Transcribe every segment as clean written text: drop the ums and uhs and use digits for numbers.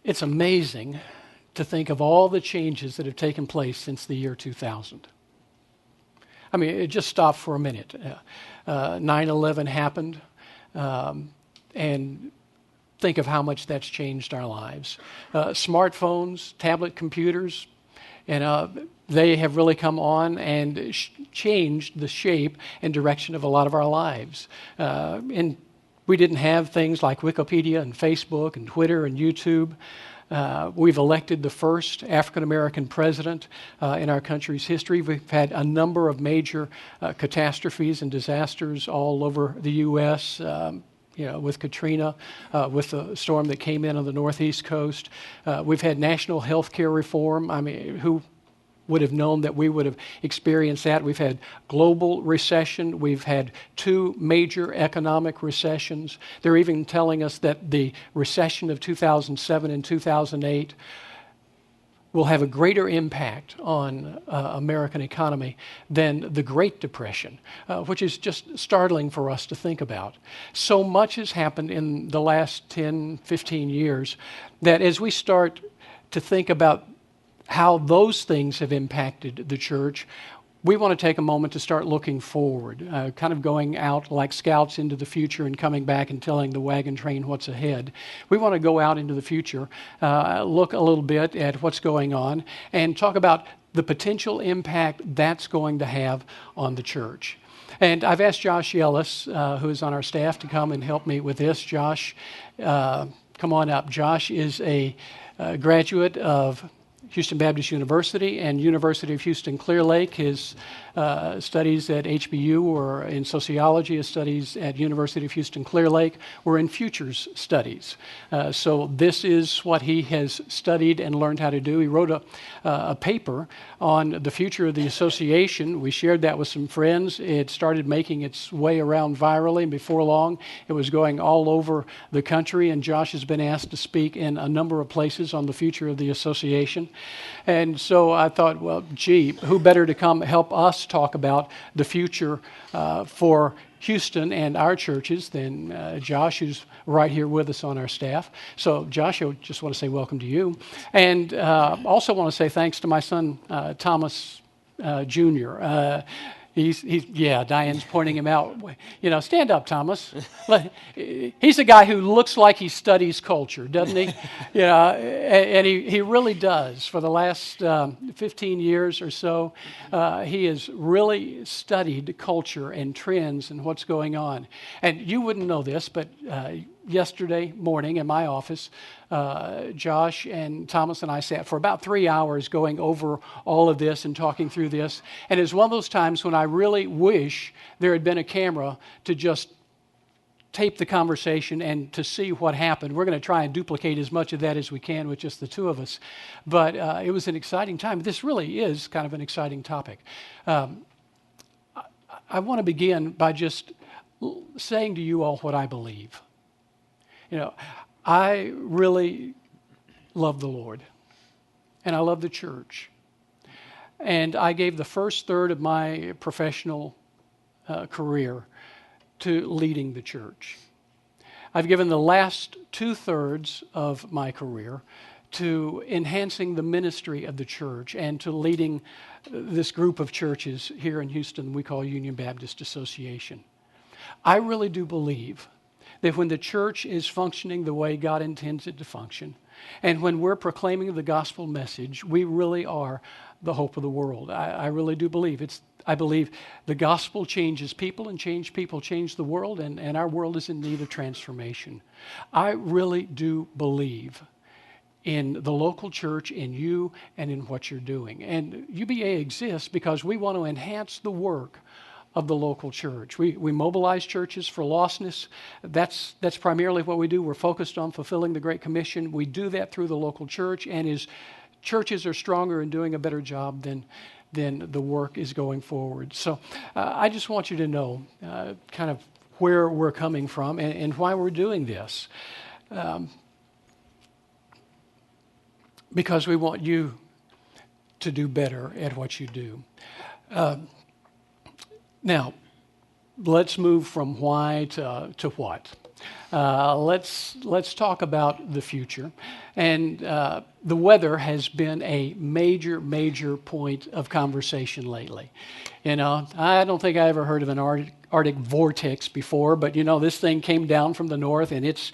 It's amazing to think of all the changes that have taken place since the year 2000. I mean, it just stopped for a minute. 9/11 happened, and think of how much that's changed our lives. Smartphones, tablet computers, and they have really come on and changed the shape and direction of a lot of our lives. And we didn't have things like Wikipedia and Facebook and Twitter and YouTube. We've elected the first African-American president in our country's history. We've had a number of major catastrophes and disasters all over the U.S., with Katrina, with the storm that came in on the northeast coast. We've had national health care reform. I mean, who would have known that we would have experienced that? We've had global recession. We've had 2 major economic recessions. They're even telling us that the recession of 2007 and 2008 will have a greater impact on American economy than the Great Depression, which is just startling for us to think about. So much has happened in the last 10, 15 years that as we start to think about how those things have impacted the church, we want to take a moment to start looking forward, kind of going out like scouts into the future and coming back and telling the wagon train what's ahead. We want to go out into the future, look a little bit at what's going on, and talk about the potential impact that's going to have on the church. And I've asked Josh Ellis, who is on our staff, to come and help me with this. Josh, come on up. Josh is a graduate of Houston Baptist University and University of Houston Clear Lake. His studies at HBU were in sociology. His studies at University of Houston Clear Lake were in futures studies. So this is what he has studied and learned how to do. He wrote a paper on the future of the association. We shared that with some friends. It started making its way around virally, and before long it was going all over the country, and Josh has been asked to speak in a number of places on the future of the association. And so I thought, well, gee, who better to come help us talk about the future for Houston and our churches than Josh, who's right here with us on our staff. So Josh, I just want to say welcome to you. And also want to say thanks to my son, Thomas Jr. Yeah, Diane's pointing him out. Stand up, Thomas. He's a guy who looks like he studies culture, doesn't he? And he really does. For the last 15 years or so, he has really studied culture and trends and what's going on. And you wouldn't know this, but yesterday morning in my office, Josh and Thomas and I sat for about 3 hours going over all of this and talking through this. And it's one of those times when I really wish there had been a camera to just tape the conversation and to see what happened. We're going to try and duplicate as much of that as we can with just the two of us. But it was an exciting time. This really is kind of an exciting topic. I want to begin by just saying to you all what I believe. I really love the Lord, and I love the church. And I gave the first third of my professional career to leading the church. I've given the last 2/3 of my career to enhancing the ministry of the church and to leading this group of churches here in Houston we call Union Baptist Association. I really do believe that when the church is functioning the way God intends it to function, and when we're proclaiming the gospel message, we really are the hope of the world. I really do believe I believe the gospel changes people, and people change the world, and our world is in need of transformation. I really do believe in the local church, in you, and in what you're doing. And UBA exists because we want to enhance the work of the local church. We mobilize churches for lostness. That's primarily what we do. We're focused on fulfilling the Great Commission. We do that through the local church, and as churches are stronger and doing a better job, then the work is going forward. So I just want you to know kind of where we're coming from and why we're doing this. Because we want you to do better at what you do. Now, let's move from why to what. Let's talk about the future. And the weather has been a major point of conversation lately. You know, I don't think I ever heard of an Arctic vortex before, but you know, this thing came down from the north, and it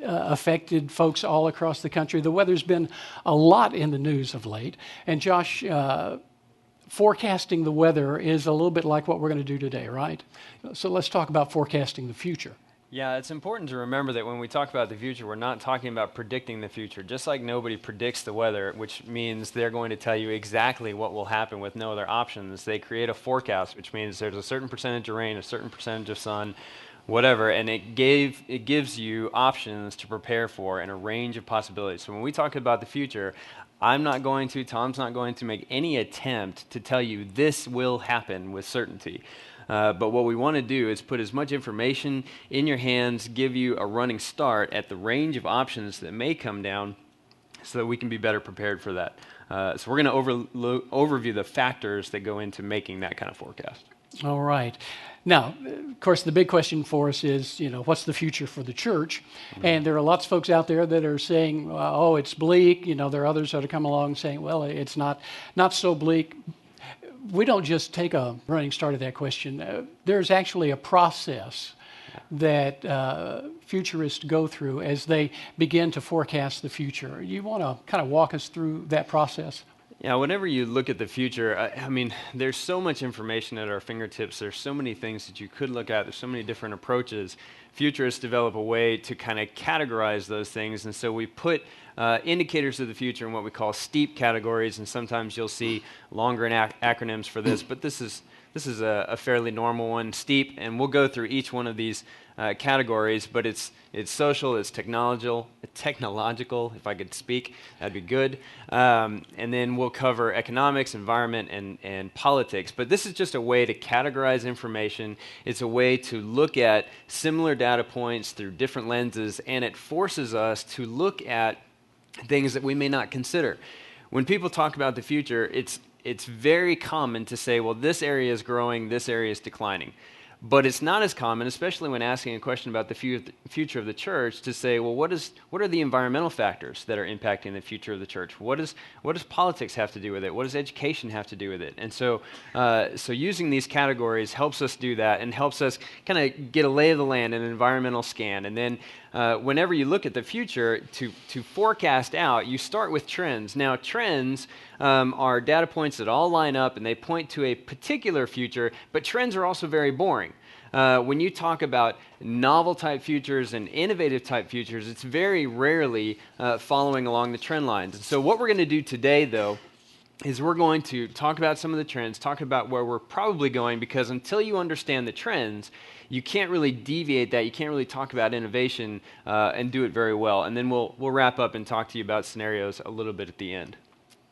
affected folks all across the country. The weather's been a lot in the news of late. And Josh, forecasting the weather is a little bit like what we're going to do today, right? So let's talk about forecasting the future. Yeah, it's important to remember that when we talk about the future, we're not talking about predicting the future. Just like nobody predicts the weather, which means they're going to tell you exactly what will happen with no other options. They create a forecast, which means there's a certain percentage of rain, a certain percentage of sun, whatever, and it gives you options to prepare for and a range of possibilities. So when we talk about the future, Tom's not going to make any attempt to tell you this will happen with certainty. But what we want to do is put as much information in your hands, give you a running start at the range of options that may come down so that we can be better prepared for that. So we're going to overview the factors that go into making that kind of forecast. All right. Now, of course, the big question for us is, you know, what's the future for the church? Mm-hmm. And there are lots of folks out there that are saying, oh, it's bleak. You know, there are others that are coming along saying, well, it's not so bleak. We don't just take a running start at that question. There's actually a process that futurists go through as they begin to forecast the future. You want to kind of walk us through that process? Yeah, whenever you look at the future, I mean, there's so much information at our fingertips. There's so many things that you could look at. There's so many different approaches. Futurists develop a way to kind of categorize those things, and so we put indicators of the future in what we call steep categories, and sometimes you'll see longer acronyms for this, but this is a fairly normal one, steep, and we'll go through each one of these categories, but it's social, it's technological, if I could speak, that'd be good. And then we'll cover economics, environment, and politics. But this is just a way to categorize information. It's a way to look at similar data points through different lenses, and it forces us to look at things that we may not consider. When people talk about the future, it's very common to say, well, this area is growing, this area is declining. But it's not as common, especially when asking a question about the future of the church, to say, well, what are the environmental factors that are impacting the future of the church? What does politics have to do with it? What does education have to do with it? And so using these categories helps us do that and helps us kind of get a lay of the land, an environmental scan. And then whenever you look at the future, to forecast out, you start with trends. Now, trends are data points that all line up and they point to a particular future, but trends are also very boring. When you talk about novel type futures and innovative type futures, it's very rarely following along the trend lines. And so what we're going to do today, though, is we're going to talk about some of the trends, talk about where we're probably going, because until you understand the trends, you can't really deviate that. You can't really talk about innovation and do it very well. And then we'll wrap up and talk to you about scenarios a little bit at the end.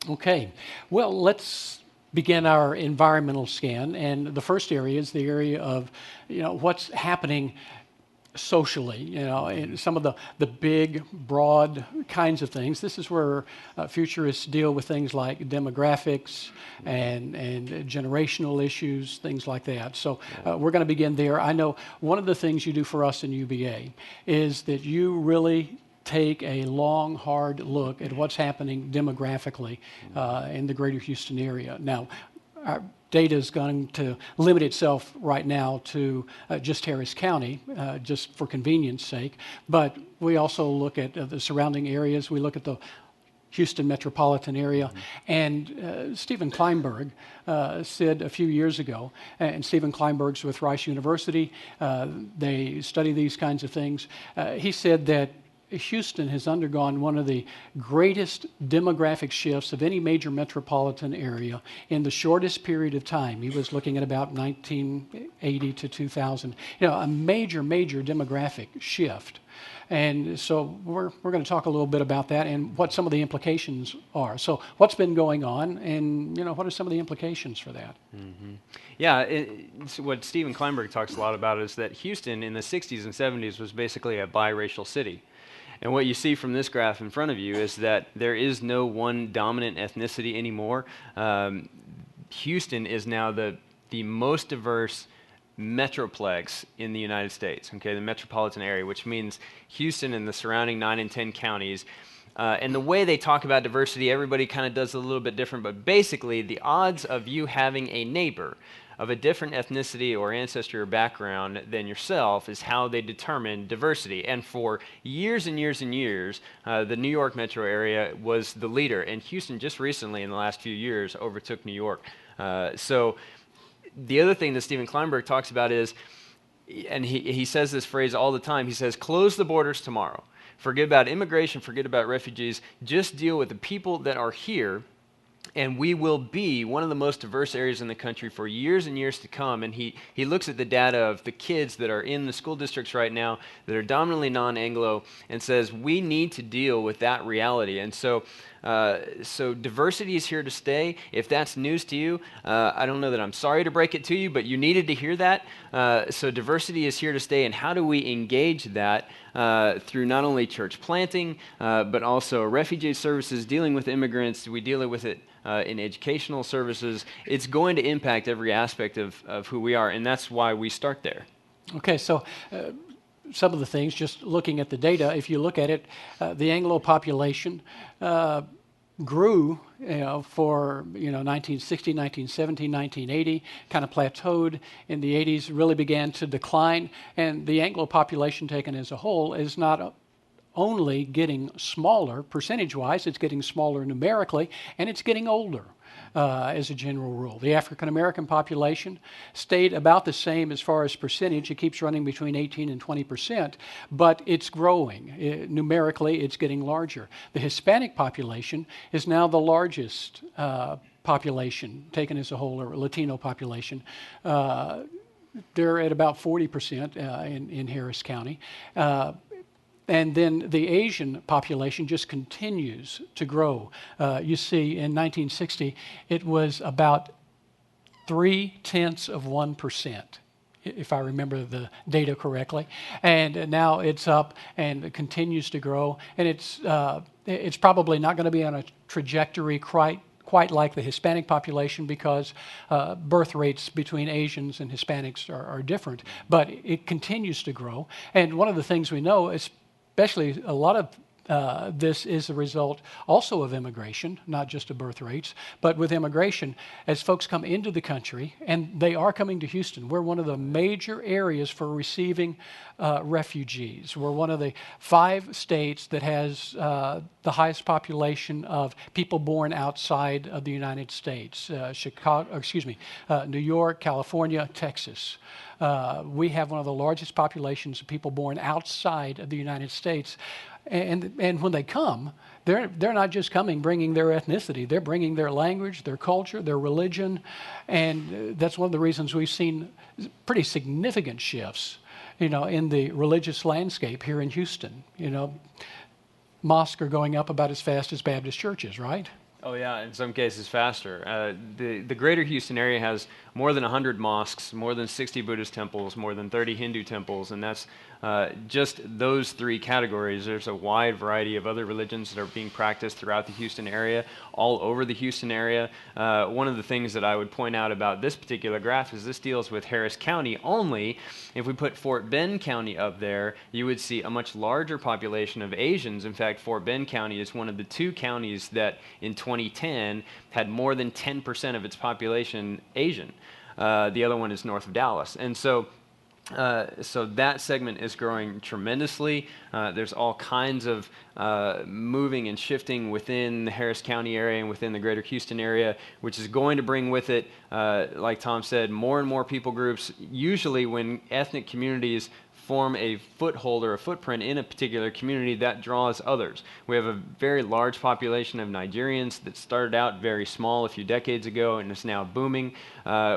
Okay. Well, let's begin our environmental scan. And the first area is the area of, you know, what's happening socially, you know, and some of the big, broad kinds of things. This is where futurists deal with things like demographics and generational issues, things like that. So we're going to begin there. I know one of the things you do for us in UBA is that you really take a long, hard look at what's happening demographically in the greater Houston area. Now, our data is going to limit itself right now to just Harris County, just for convenience sake, but we also look at the surrounding areas. We look at the Houston metropolitan area. And Stephen Kleinberg said a few years ago, and Stephen Kleinberg's with Rice University, they study these kinds of things. He said that Houston has undergone one of the greatest demographic shifts of any major metropolitan area in the shortest period of time. He was looking at about 1980 to 2000. You know, a major demographic shift. And so we're going to talk a little bit about that and what some of the implications are. So what's been going on, and you know, what are some of the implications for that? Mm-hmm. Yeah, what Stephen Kleinberg talks a lot about is that Houston in the 60s and 70s was basically a biracial city. And what you see from this graph in front of you is that there is no one dominant ethnicity anymore. Houston is now the most diverse metroplex in the United States, okay, the metropolitan area, which means Houston and the surrounding 9 and 10 counties. And the way they talk about diversity, everybody kind of does it a little bit different, but basically the odds of you having a neighbor of a different ethnicity or ancestry or background than yourself is how they determine diversity. And for years and years and years, the New York metro area was the leader, and Houston just recently in the last few years overtook New York. So the other thing that Stephen Kleinberg talks about is, and he says this phrase all the time, he says, close the borders tomorrow. Forget about immigration, forget about refugees, just deal with the people that are here, and we will be one of the most diverse areas in the country for years and years to come. And he looks at the data of the kids that are in the school districts right now that are dominantly non-Anglo and says, we need to deal with that reality. And so diversity is here to stay. If that's news to you, I don't know that I'm sorry to break it to you, but you needed to hear that. So diversity is here to stay, and how do we engage that through not only church planting, but also refugee services, dealing with immigrants? We deal with it in educational services. It's going to impact every aspect of who we are, and that's why we start there. Okay, so some of the things, just looking at the data, if you look at it, the Anglo population grew, for 1960, 1970, 1980, kind of plateaued in the 80s, really began to decline, and the Anglo population taken as a whole is not only getting smaller percentage-wise, it's getting smaller numerically, and it's getting older. As a general rule. The African American population stayed about the same as far as percentage. It keeps running between 18 and 20%, but it's growing. Numerically, it's getting larger. The Hispanic population is now the largest population taken as a whole, or Latino population. They're at about 40% in Harris County. And then the Asian population just continues to grow. You see, in 1960, it was about 0.3%, if I remember the data correctly. And now it's up and it continues to grow. And it's probably not going to be on a trajectory quite like the Hispanic population, because birth rates between Asians and Hispanics are different. But it continues to grow. And one of the things we know is, especially a lot of this is a result also of immigration, not just of birth rates, but with immigration, as folks come into the country, and they are coming to Houston. We're one of the major areas for receiving refugees. We're one of the 5 states that has the highest population of people born outside of the United States. New York, California, Texas. We have one of the largest populations of people born outside of the United States. And when they come, they're not just coming bringing their ethnicity. They're bringing their language, their culture, their religion. And that's one of the reasons we've seen pretty significant shifts, in the religious landscape here in Houston. Mosques are going up about as fast as Baptist churches, right? Oh yeah, in some cases faster. The greater Houston area has more than 100 mosques, more than 60 Buddhist temples, more than 30 Hindu temples, and that's just those 3 categories. There's a wide variety of other religions that are being practiced throughout the Houston area, all over the Houston area. One of the things that I would point out about this particular graph is this deals with Harris County only. If we put Fort Bend County up there, you would see a much larger population of Asians. In fact, Fort Bend County is one of the 2 counties that in 2010 had more than 10% of its population Asian. The other one is north of Dallas. And so that segment is growing tremendously. There's all kinds of moving and shifting within the Harris County area and within the greater Houston area, which is going to bring with it, like Tom said, more and more people groups. Usually when ethnic communities form a foothold or a footprint in a particular community, that draws others. We have a very large population of Nigerians that started out very small a few decades ago and is now booming.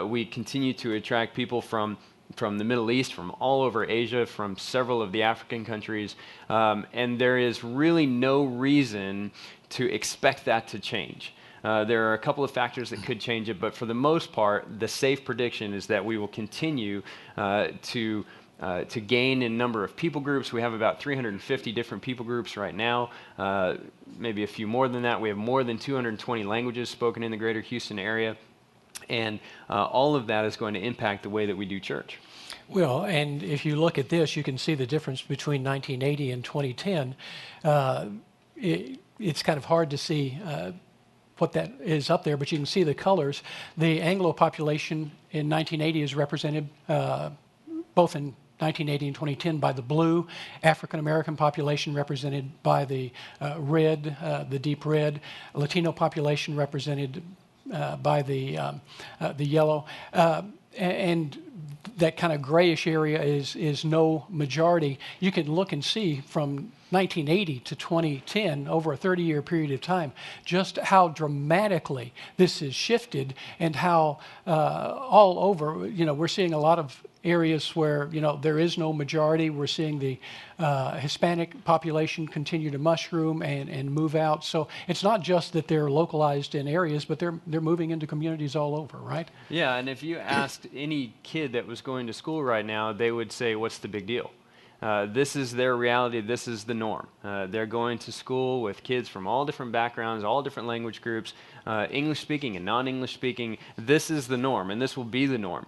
We continue to attract people from the Middle East, from all over Asia, from several of the African countries, and there is really no reason to expect that to change. There are a couple of factors that could change it, but for the most part, the safe prediction is that we will continue to gain in number of people groups. We have about 350 different people groups right now, maybe a few more than that. We have more than 220 languages spoken in the greater Houston area. And all of that is going to impact the way that we do church. Well, and if you look at this, you can see the difference between 1980 and 2010. It's kind of hard to see what that is up there, but you can see the colors. The Anglo population in 1980 is represented both in 1980 and 2010 by the blue, African American population represented by the red, the deep red, Latino population represented by the yellow, and that kind of grayish area is no majority. You can look and see from 1980 to 2010, over a 30-year period of time, just how dramatically this has shifted, and how all over, we're seeing a lot of areas where, there is no majority. We're seeing the Hispanic population continue to mushroom and move out. So it's not just that they're localized in areas, but they're moving into communities all over, right? Yeah, and if you asked any kid that was going to school right now, they would say, what's the big deal? This is their reality. This is the norm. They're going to school with kids from all different backgrounds, all different language groups, English speaking and non-English speaking. This is the norm, and this will be the norm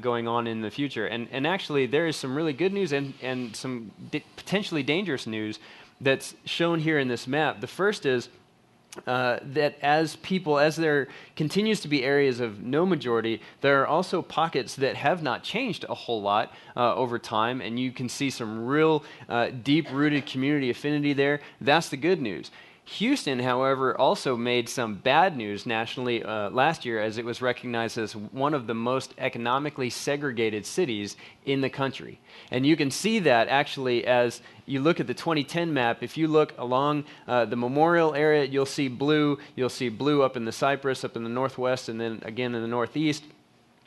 going on in the future. And actually, there is some really good news and some potentially dangerous news that's shown here in this map. The first is that as there continues to be areas of no majority, there are also pockets that have not changed a whole lot over time, and you can see some real deep-rooted community affinity there. That's the good news. Houston, however, also made some bad news nationally last year, as it was recognized as one of the most economically segregated cities in the country. And you can see that actually as you look at the 2010 map. If you look along the Memorial area, you'll see blue. You'll see blue up in the Cypress, up in the northwest, and then again in the northeast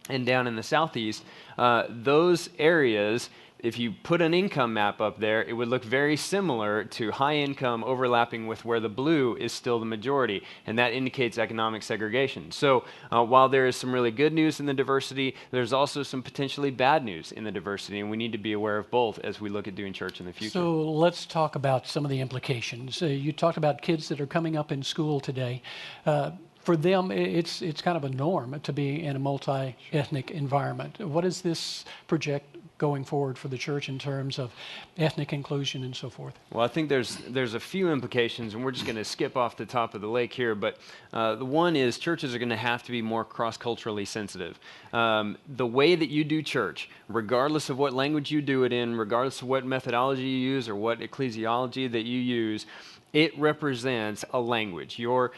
and down in the southeast. Those areas, if you put an income map up there, it would look very similar to high income overlapping with where the blue is still the majority, and that indicates economic segregation. So while there is some really good news in the diversity, there's also some potentially bad news in the diversity, and we need to be aware of both as we look at doing church in the future. So let's talk about some of the implications. You talked about kids that are coming up in school today. For them, it's kind of a norm to be in a multi-ethnic environment. What does this project going forward for the church in terms of ethnic inclusion and so forth? Well, I think there's a few implications, and we're just going to skip off the top of the lake here, but the one is churches are going to have to be more cross-culturally sensitive. The way that you do church, regardless of what language you do it in, regardless of what methodology you use or what ecclesiology that you use, it represents a language. Your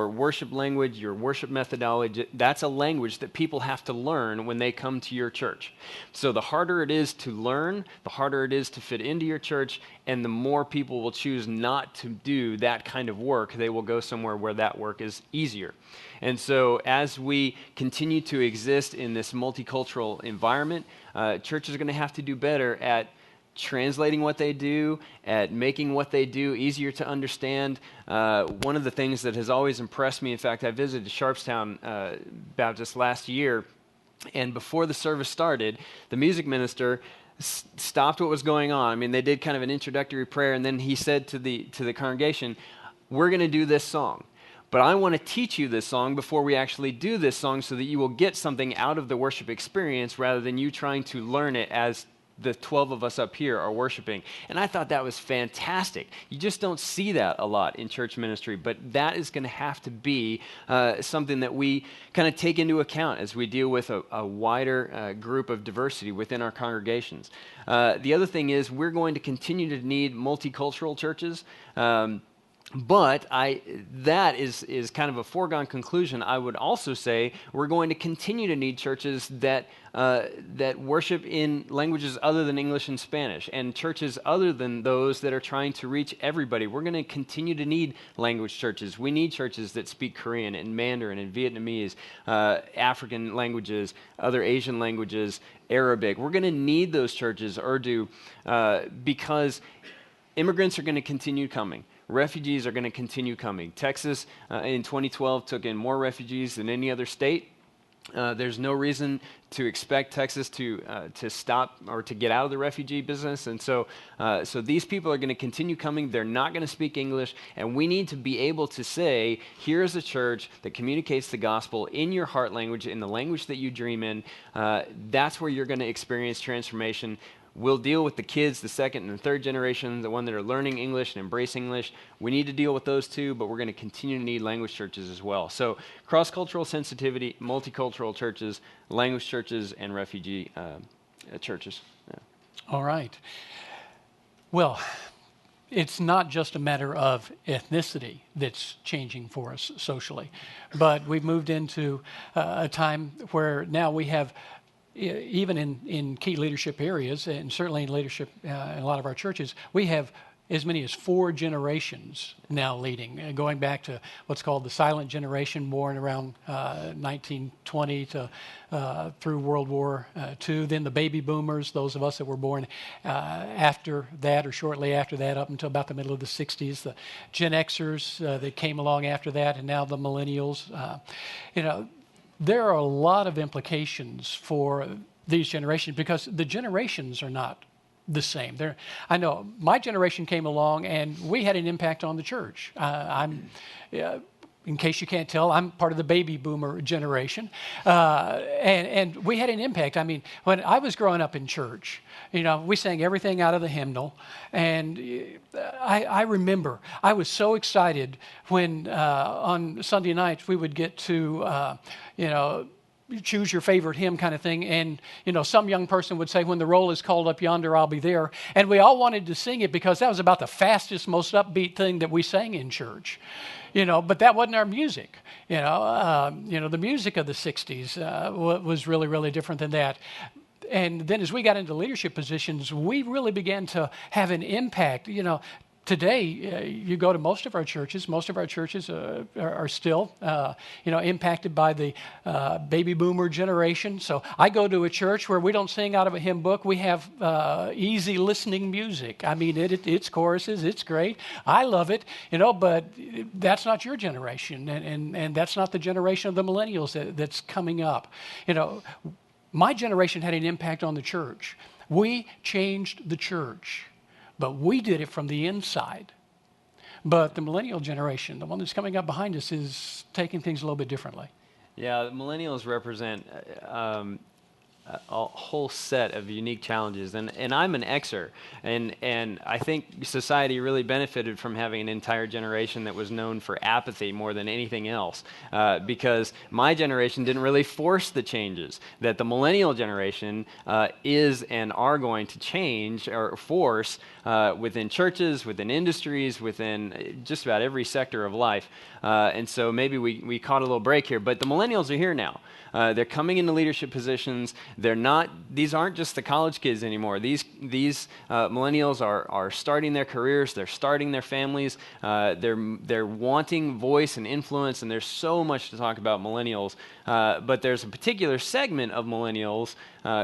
worship language, your worship methodology, that's a language that people have to learn when they come to your church. So the harder it is to learn, the harder it is to fit into your church, and the more people will choose not to do that kind of work. They will go somewhere where that work is easier. And so as we continue to exist in this multicultural environment, churches are going to have to do better at translating what they do, at making what they do easier to understand. One of the things that has always impressed me, in fact, I visited Sharpstown Baptist last year, and before the service started, the music minister stopped what was going on. I mean, they did kind of an introductory prayer, and then he said to the congregation, "We're going to do this song. But I want to teach you this song before we actually do this song so that you will get something out of the worship experience rather than you trying to learn it as the 12 of us up here are worshiping." And I thought that was fantastic. You just don't see that a lot in church ministry, but that is going to have to be something that we kind of take into account as we deal with a wider group of diversity within our congregations. The other thing is we're going to continue to need multicultural churches. But that is kind of a foregone conclusion. I would also say we're going to continue to need churches that worship in languages other than English and Spanish, and churches other than those that are trying to reach everybody. We're going to continue to need language churches. We need churches that speak Korean and Mandarin and Vietnamese, African languages, other Asian languages, Arabic. We're going to need those churches, Urdu, because immigrants are going to continue coming. Refugees are going to continue coming. Texas in 2012 took in more refugees than any other state. There's no reason to expect Texas to stop or to get out of the refugee business, and so these people are going to continue coming. They're not going to speak English, and we need to be able to say, here's a church that communicates the gospel in your heart language, in the language that you dream in. That's where you're going to experience transformation. We'll deal with the kids, the second and the third generation, the one that are learning English and embracing English. We need to deal with those too, but we're going to continue to need language churches as well. So cross-cultural sensitivity, multicultural churches, language churches, and refugee churches. Yeah. All right. Well, it's not just a matter of ethnicity that's changing for us socially, but we've moved into a time where now we have, even in key leadership areas, and certainly in leadership in a lot of our churches, we have as many as 4 generations now leading, going back to what's called the silent generation, born around 1920 to through World War II. Then the baby boomers, those of us that were born after that or shortly after that, up until about the middle of the 60s. The Gen Xers that came along after that, and now the millennials. There are a lot of implications for these generations because the generations are not the same. I know my generation came along and we had an impact on the church. In case you can't tell, I'm part of the baby boomer generation. And we had an impact. I mean, when I was growing up in church, we sang everything out of the hymnal. And I remember I was so excited when on Sunday nights we would get to, choose your favorite hymn kind of thing. And, some young person would say, when the roll is called up yonder, I'll be there. And we all wanted to sing it because that was about the fastest, most upbeat thing that we sang in church. But that wasn't our music. The music of the 60s was really, really different than that. And then as we got into leadership positions, we really began to have an impact. Today, you go to most of our churches are still, impacted by the baby boomer generation. So I go to a church where we don't sing out of a hymn book. We have easy listening music. I mean, it's choruses. It's great. I love it, but that's not your generation. And that's not the generation of the millennials that's coming up. My generation had an impact on the church. We changed the church. But we did it from the inside. But the millennial generation, the one that's coming up behind us, is taking things a little bit differently. Yeah, the millennials represent a whole set of unique challenges, and I'm an Xer, and I think society really benefited from having an entire generation that was known for apathy more than anything else, because my generation didn't really force the changes that the millennial generation is and are going to change or force within churches, within industries, within just about every sector of life. And so maybe we caught a little break here, but the millennials are here now. They're coming into leadership positions. These aren't just the college kids anymore. These millennials are starting their careers. They're starting their families. They're wanting voice and influence, and there's so much to talk about millennials. But there's a particular segment of millennials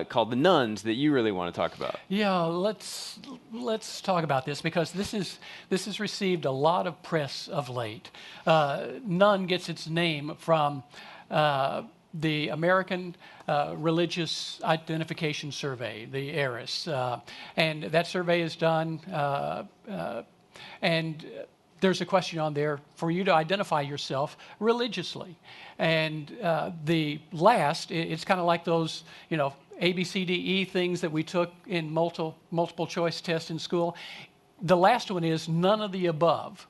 called the nuns that you really want to talk about. Yeah, let's talk about this because this has received a lot of press of late. Nun gets its name from the American Religious Identification Survey, the Ellis, and that survey is done, and there's a question on there for you to identify yourself religiously. And the last, it's kind of like those, A, B, C, D, E things that we took in multiple choice tests in school. The last one is none of the above.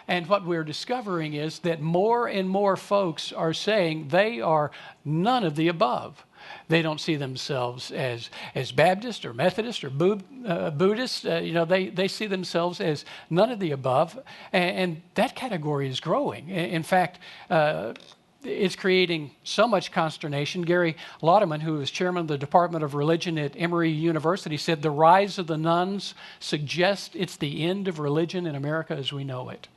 And what we're discovering is that more and more folks are saying they are none of the above. They don't see themselves as Baptist or Methodist or Buddhist. They see themselves as none of the above. And that category is growing. In fact, it's creating so much consternation. Gary Lauderman, who is chairman of the Department of Religion at Emory University, said the rise of the nuns suggests it's the end of religion in America as we know it.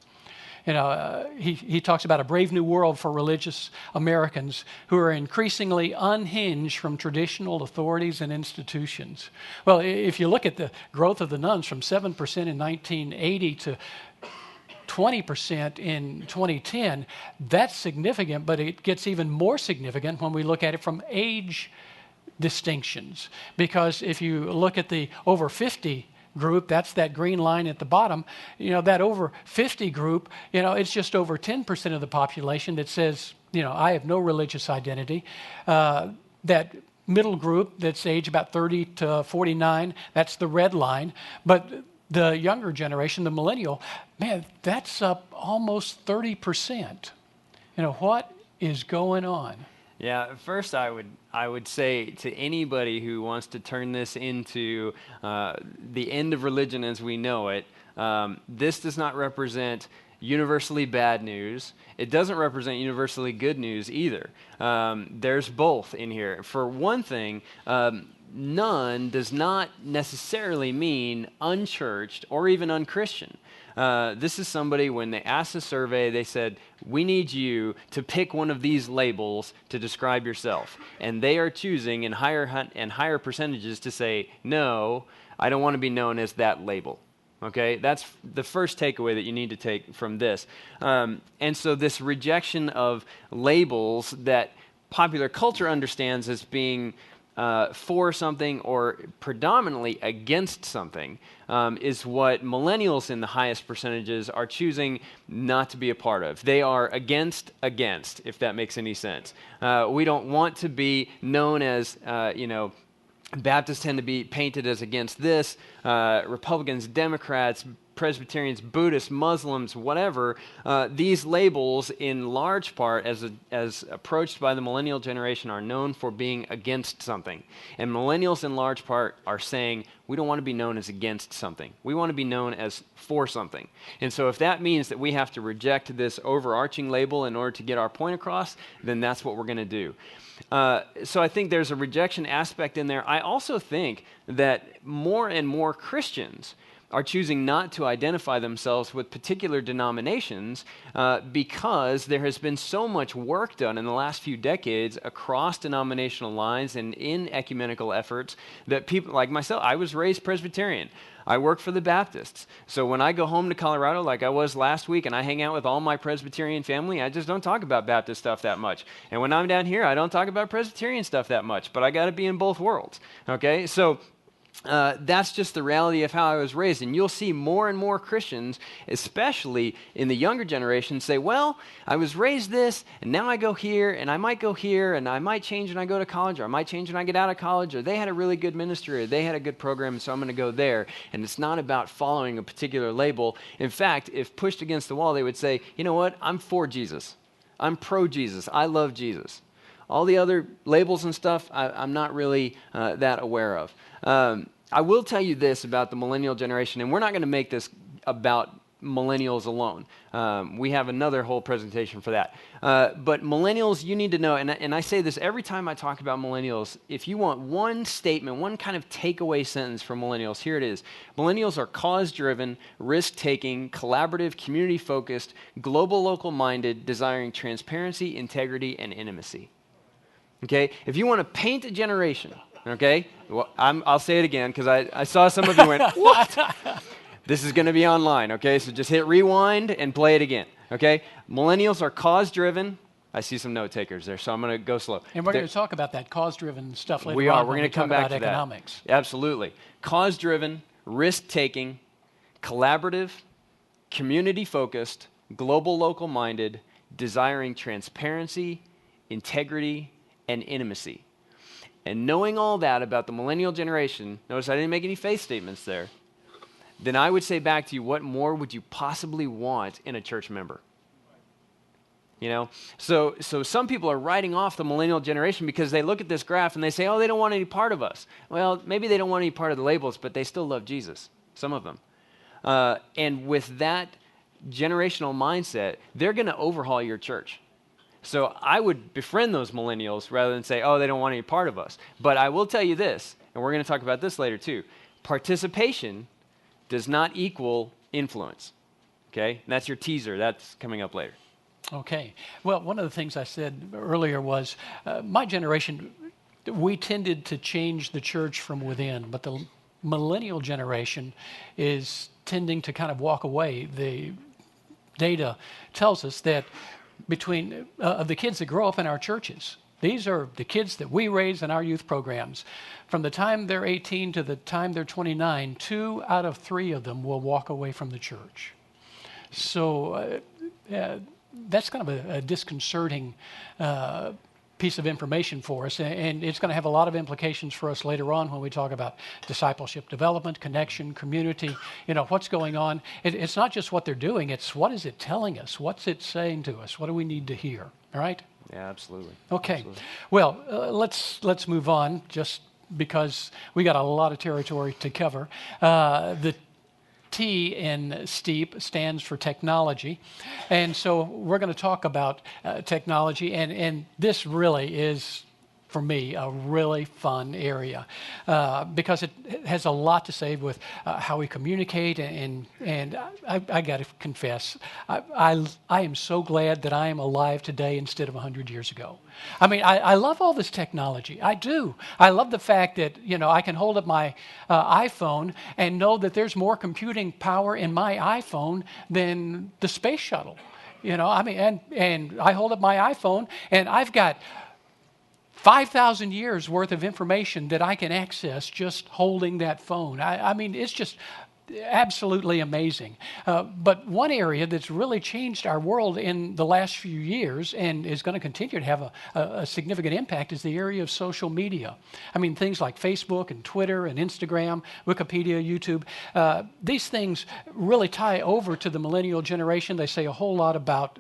He talks about a brave new world for religious Americans who are increasingly unhinged from traditional authorities and institutions. Well, if you look at the growth of the nuns from 7% in 1980 to 20% in 2010. That's significant, but it gets even more significant when we look at it from age distinctions. Because if you look at the over 50 group, that's that green line at the bottom, that over 50 group, it's just over 10% of the population that says, I have no religious identity. That middle group that's age about 30 to 49, that's the red line. But the younger generation, the millennial, man, that's up almost 30%. What is going on? Yeah, first I would say to anybody who wants to turn this into the end of religion as we know it, this does not represent universally bad news. It doesn't represent universally good news either. There's both in here. For one thing, none does not necessarily mean unchurched or even unchristian. This is somebody, when they asked the survey, they said, we need you to pick one of these labels to describe yourself. And they are choosing in higher percentages to say, no, I don't want to be known as that label. Okay, that's the first takeaway that you need to take from this. And so this rejection of labels that popular culture understands as being for something or predominantly against something is what millennials in the highest percentages are choosing not to be a part of. They are against, if that makes any sense. We don't want to be known as, Baptists tend to be painted as against this. Republicans, Democrats, Presbyterians, Buddhists, Muslims, whatever, these labels in large part as approached by the millennial generation are known for being against something. And millennials in large part are saying, we don't want to be known as against something. We want to be known as for something. And so if that means that we have to reject this overarching label in order to get our point across, then that's what we're going to do. So I think there's a rejection aspect in there. I also think that more and more Christians are choosing not to identify themselves with particular denominations because there has been so much work done in the last few decades across denominational lines and in ecumenical efforts that people like myself, I was raised Presbyterian. I work for the Baptists. So when I go home to Colorado, like I was last week, and I hang out with all my Presbyterian family, I just don't talk about Baptist stuff that much. And when I'm down here, I don't talk about Presbyterian stuff that much, but I got to be in both worlds. Okay, so that's just the reality of how I was raised. And you'll see more and more Christians, especially in the younger generation, say, well, I was raised this, and now I go here, and I might go here, and I might change when I go to college, or I might change when I get out of college, or they had a really good ministry, or they had a good program, so I'm going to go there. And it's not about following a particular label. In fact, if pushed against the wall, they would say, you know what, I'm for Jesus. I'm pro-Jesus. I love Jesus. All the other labels and stuff, I'm not really that aware of. I will tell you this about the millennial generation, and we're not going to make this about millennials alone. We have another whole presentation for that. But millennials, you need to know, and I say this every time I talk about millennials, if you want one statement, one kind of takeaway sentence from millennials, here it is. Millennials are cause-driven, risk-taking, collaborative, community-focused, global, local-minded, desiring transparency, integrity, and intimacy. Okay? If you want to paint a generation, okay? Well, I'll say it again because I saw some of you went, what? This is going to be online, okay? So just hit rewind and play it again, okay? Millennials are cause-driven. I see some note takers there, so I'm going to go slow. And we're going to talk about that cause-driven stuff later on. We are. We're going to come back to economics. That. Absolutely. Cause-driven, risk-taking, collaborative, community-focused, global, local-minded, desiring transparency, integrity, and intimacy. And knowing all that about the millennial generation, notice I didn't make any faith statements there, then I would say back to you, what more would you possibly want in a church member? You know, so some people are writing off the millennial generation because they look at this graph and they say, oh, they don't want any part of us. Well, maybe they don't want any part of the labels, but they still love Jesus, some of them. And with that generational mindset, they're going to overhaul your church. So I would befriend those millennials rather than say, oh, they don't want any part of us. But I will tell you this, and we're going to talk about this later too. Participation does not equal influence. Okay? And that's your teaser. That's coming up later. Okay. Well, one of the things I said earlier was my generation, we tended to change the church from within, but the millennial generation is tending to kind of walk away. The data tells us that between of the kids that grow up in our churches, these are the kids that we raise in our youth programs. From the time they're 18 to the time they're 29, 2 out of 3 of them will walk away from the church. So that's kind of a disconcerting piece of information for us, and it's going to have a lot of implications for us later on when we talk about discipleship development, connection, community, what's going on. It's not just what they're doing, it's what is it telling us? What's it saying to us? What do we need to hear? All right? Yeah, absolutely. Okay. Absolutely. Well, let's move on, just because we got a lot of territory to cover. The T in STEEP stands for technology. And so we're going to talk about technology. And this really is, for me, a really fun area because it has a lot to say with how we communicate. And I got to confess, I am so glad that I am alive today instead of 100 years ago. I mean, I love all this technology. I do. I love the fact that, I can hold up my iPhone and know that there's more computing power in my iPhone than the space shuttle. And I hold up my iPhone and I've got 5,000 years worth of information that I can access just holding that phone. I mean, it's just absolutely amazing. But one area that's really changed our world in the last few years and is going to continue to have a significant impact is the area of social media. I mean, things like Facebook and Twitter and Instagram, Wikipedia, YouTube. These things really tie over to the millennial generation. They say a whole lot about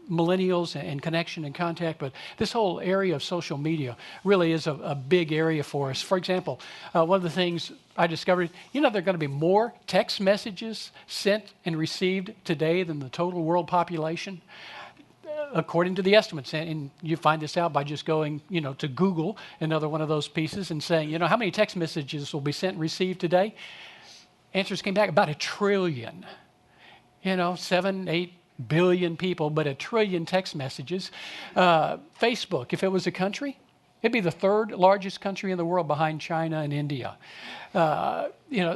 millennials and connection and contact, but this whole area of social media really is a big area for us. For example, one of the things I discovered, there are going to be more text messages sent and received today than the total world population, according to the estimates. And you find this out by just going, to Google, another one of those pieces, and saying, how many text messages will be sent and received today? Answers came back about 1 trillion. 7, 8 billion people, but 1 trillion text messages. Facebook, if it was a country, it'd be the 3rd largest country in the world behind China and India.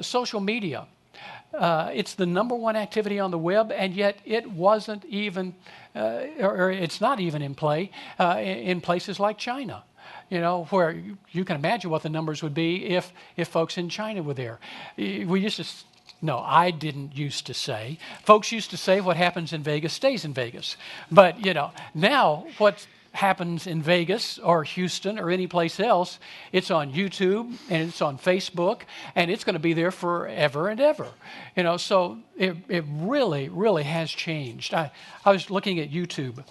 Social media. It's the number 1 activity on the web, and yet it wasn't even, or it's not even in play in places like China. Where you can imagine what the numbers would be if folks in China were there. We used to. No, I didn't used to say. Folks used to say what happens in Vegas stays in Vegas. But, now what happens in Vegas or Houston or any place else, it's on YouTube and it's on Facebook and it's going to be there forever and ever. So it really, really has changed. I was looking at YouTube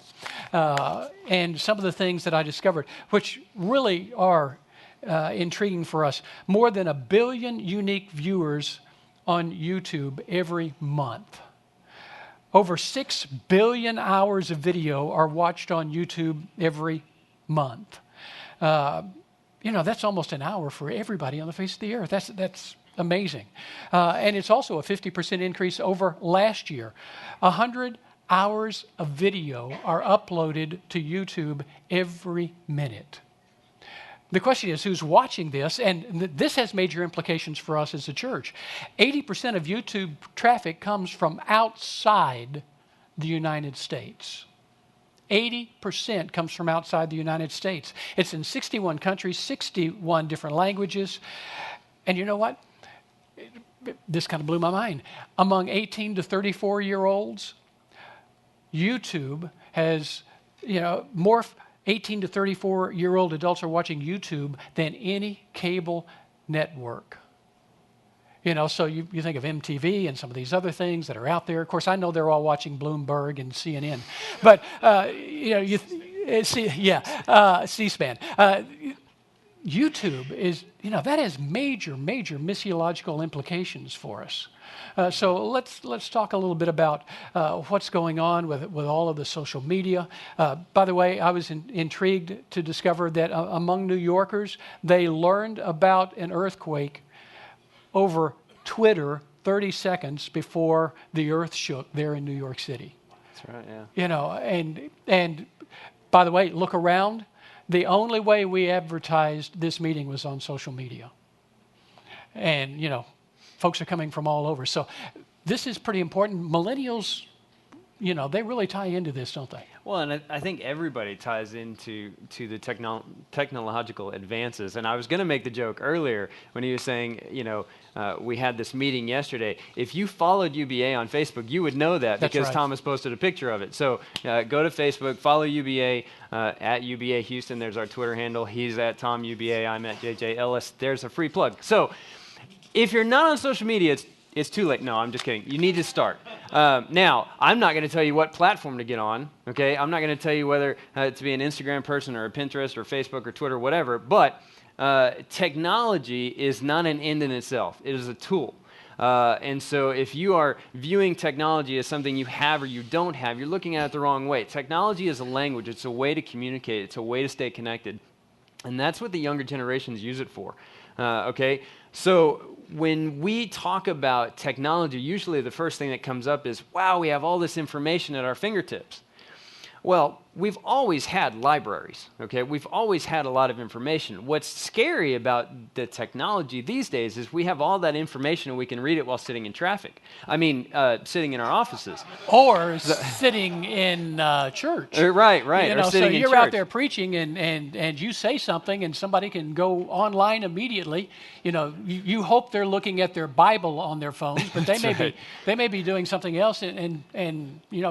and some of the things that I discovered, which really are intriguing for us. More than 1 billion unique viewers on YouTube every month. Over 6 billion hours of video are watched on YouTube every month. That's almost an hour for everybody on the face of the earth. That's amazing. And it's also a 50% increase over last year. 100 hours of video are uploaded to YouTube every minute. The question is, who's watching this? And this has major implications for us as a church. 80% of YouTube traffic comes from outside the United States. 80% comes from outside the United States. It's in 61 countries, 61 different languages. And you know what? This kind of blew my mind. Among 18 to 34-year-olds, YouTube has, more 18 to 34-year-old adults are watching YouTube than any cable network. So you think of MTV and some of these other things that are out there. Of course, I know they're all watching Bloomberg and CNN. But, C-SPAN. YouTube is, that has major, major missiological implications for us. So let's talk a little bit about what's going on with all of the social media. By the way, I was intrigued to discover that among New Yorkers, they learned about an earthquake over Twitter 30 seconds before the earth shook there in New York City. That's right, yeah. And by the way, look around. The only way we advertised this meeting was on social media. And, folks are coming from all over. So this is pretty important. Millennials they really tie into this, don't they? Well, and I think everybody ties into the technological advances. And I was going to make the joke earlier when he was saying, we had this meeting yesterday. If you followed UBA on Facebook, you would know that That's because right. Thomas posted a picture of it. So go to Facebook, follow UBA at UBA Houston. There's our Twitter handle. He's at Tom UBA. I'm at JJ Ellis. There's a free plug. So if you're not on social media, it's too late. No, I'm just kidding. You need to start. Now, I'm not going to tell you what platform to get on, okay? I'm not going to tell you whether to be an Instagram person or a Pinterest or Facebook or Twitter, whatever, but technology is not an end in itself. It is a tool. And so if you are viewing technology as something you have or you don't have, you're looking at it the wrong way. Technology is a language. It's a way to communicate. It's a way to stay connected. And that's what the younger generations use it for, okay? So when we talk about technology, usually the first thing that comes up is, wow, we have all this information at our fingertips. Well, we've always had libraries, okay? We've always had a lot of information. What's scary about the technology these days is we have all that information and we can read it while sitting in traffic. I mean, sitting in our offices. Or sitting in church. Right. Or So sitting in you're church. out there preaching and you say something and somebody can go online immediately. You hope they're looking at their Bible on their phones, but they may be doing something else and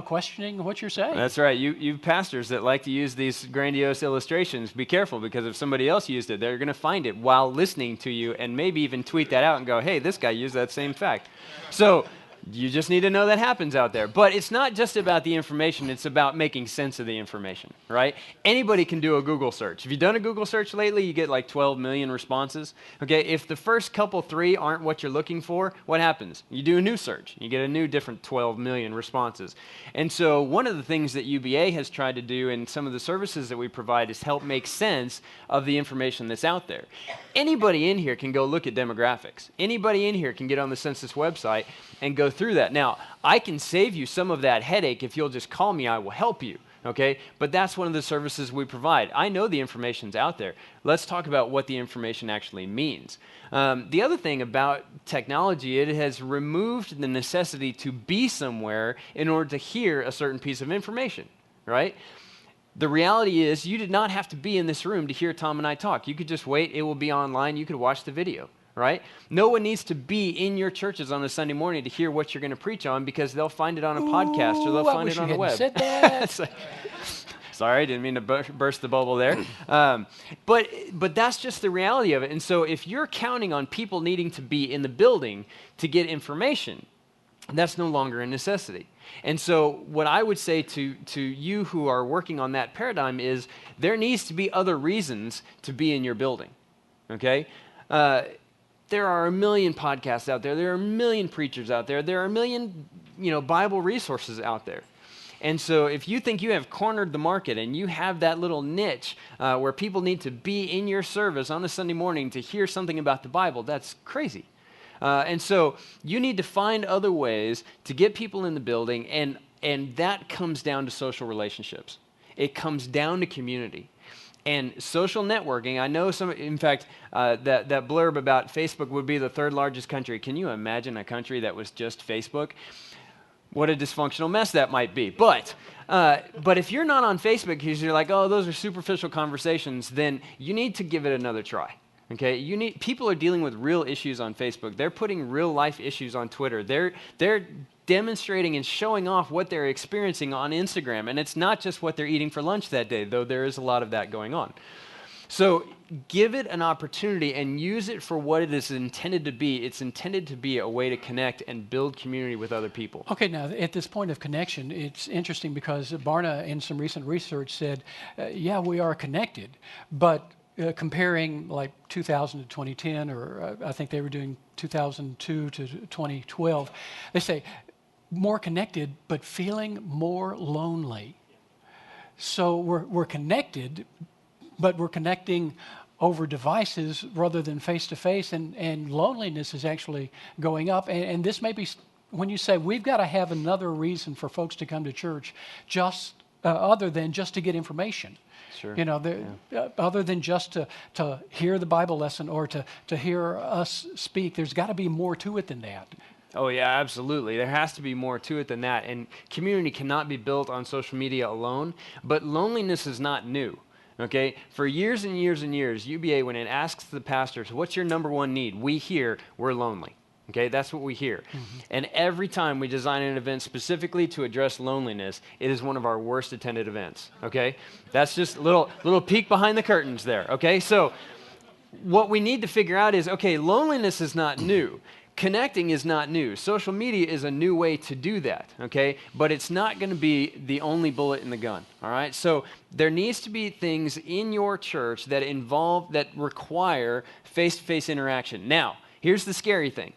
questioning what you're saying. That's right. You pastors that like to use these grandiose illustrations, be careful, because if somebody else used it, they're going to find it while listening to you and maybe even tweet that out and go, hey, this guy used that same fact. So you just need to know that happens out there. But it's not just about the information, it's about making sense of the information, right? Anybody can do a Google search. If you've done a Google search lately, you get like 12 million responses. Okay, if the first three aren't what you're looking for, what happens? You do a new search. You get a new different 12 million responses. And so one of the things that UBA has tried to do in some of the services that we provide is help make sense of the information that's out there. Anybody in here can go look at demographics. Anybody in here can get on the census website and go through that. Now, I can save you some of that headache. If you'll just call me, I will help you, okay? But that's one of the services we provide. I know the information's out there. Let's talk about what the information actually means. The other thing about technology, it has removed the necessity to be somewhere in order to hear a certain piece of information, right? The reality is you did not have to be in this room to hear Tom and I talk. You could just wait. It will be online. You could watch the video. Right? No one needs to be in your churches on a Sunday morning to hear what you're going to preach on, because they'll find it on a podcast or they'll find it on the web. Said that. Sorry, didn't mean to burst the bubble there. But that's just the reality of it. And so if you're counting on people needing to be in the building to get information, that's no longer a necessity. And so what I would say to you who are working on that paradigm is there needs to be other reasons to be in your building. Okay? There are a million podcasts out there. There are a million preachers out there. There are a million, Bible resources out there. And so if you think you have cornered the market and you have that little niche where people need to be in your service on a Sunday morning to hear something about the Bible, that's crazy. And so you need to find other ways to get people in the building, and that comes down to social relationships. It comes down to community. And social networking, I know in fact, that blurb about Facebook would be the third largest country. Can you imagine a country that was just Facebook? What a dysfunctional mess that might be. But if you're not on Facebook because you're like, oh, those are superficial conversations, then you need to give it another try. Okay, people are dealing with real issues on Facebook. They're putting real life issues on Twitter. They're demonstrating and showing off what they're experiencing on Instagram, and it's not just what they're eating for lunch that day, though there is a lot of that going on. So give it an opportunity and use it for what it is intended to be. It's intended to be a way to connect and build community with other people. Okay, now at this point of connection, it's interesting because Barna in some recent research said, yeah, we are connected, but comparing like 2000 to 2010, or I think they were doing 2002 to 2012, they say more connected, but feeling more lonely. So we're connected, but we're connecting over devices rather than face-to-face, and loneliness is actually going up. And this may be, when you say we've got to have another reason for folks to come to church, just other than just to get information. Sure. Other than just to hear the Bible lesson or to hear us speak, there's got to be more to it than that. Oh, yeah, absolutely. There has to be more to it than that. And community cannot be built on social media alone, but loneliness is not new. Okay? For years and years and years, UBA, when it asks the pastors, what's your number one need? We hear we're lonely. Okay, that's what we hear. Mm-hmm. And every time we design an event specifically to address loneliness, it is one of our worst attended events. Okay? That's just a little peek behind the curtains there. Okay? So what we need to figure out is, okay, loneliness is not new. Connecting is not new. Social media is a new way to do that, okay? But it's not going to be the only bullet in the gun, all right? So there needs to be things in your church that require face-to-face interaction. Now, here's the scary thing.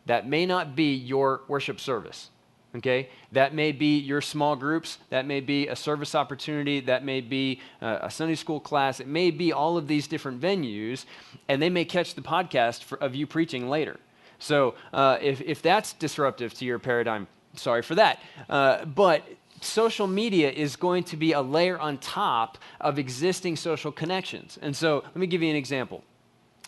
That may not be your worship service, okay? That may be your small groups. That may be a service opportunity. That may be a Sunday school class. It may be all of these different venues, and they may catch the podcast of you preaching later. So if that's disruptive to your paradigm, sorry for that. But social media is going to be a layer on top of existing social connections. And so let me give you an example.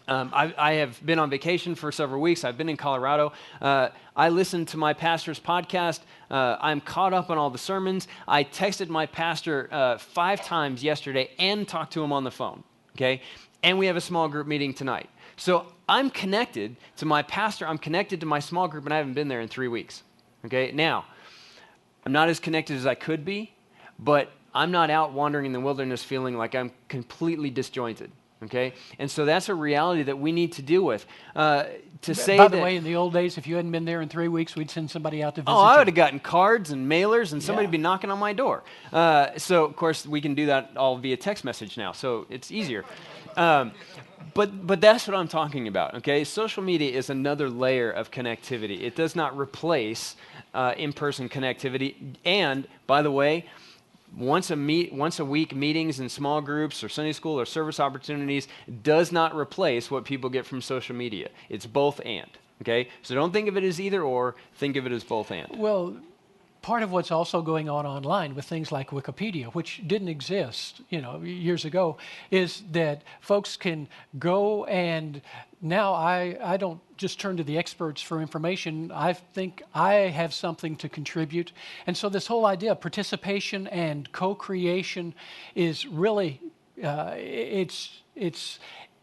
I have been on vacation for several weeks. I've been in Colorado. I listened to my pastor's podcast. I'm caught up on all the sermons. I texted my pastor 5 times yesterday and talked to him on the phone, okay? And we have a small group meeting tonight. So I'm connected to my pastor. I'm connected to my small group, and I haven't been there in 3 weeks, okay? Now, I'm not as connected as I could be, but I'm not out wandering in the wilderness feeling like I'm completely disjointed. Okay, and so that's a reality that we need to deal with. By the way, in the old days, if you hadn't been there in 3 weeks, we'd send somebody out to visit you. Oh, I would have gotten cards and mailers, and somebody would be knocking on my door. So, of course, we can do that all via text message now, so it's easier. But that's what I'm talking about, okay? Social media is another layer of connectivity. It does not replace in-person connectivity. And, by the way, once a week meetings in small groups or Sunday school or service opportunities does not replace what people get from social media. It's both and, okay? So don't think of it as either or, think of it as both and. Well, part of what's also going on online with things like Wikipedia, which didn't exist, years ago, is that folks can go and now I don't just turn to the experts for information. I think I have something to contribute. And so this whole idea of participation and co-creation is really, it's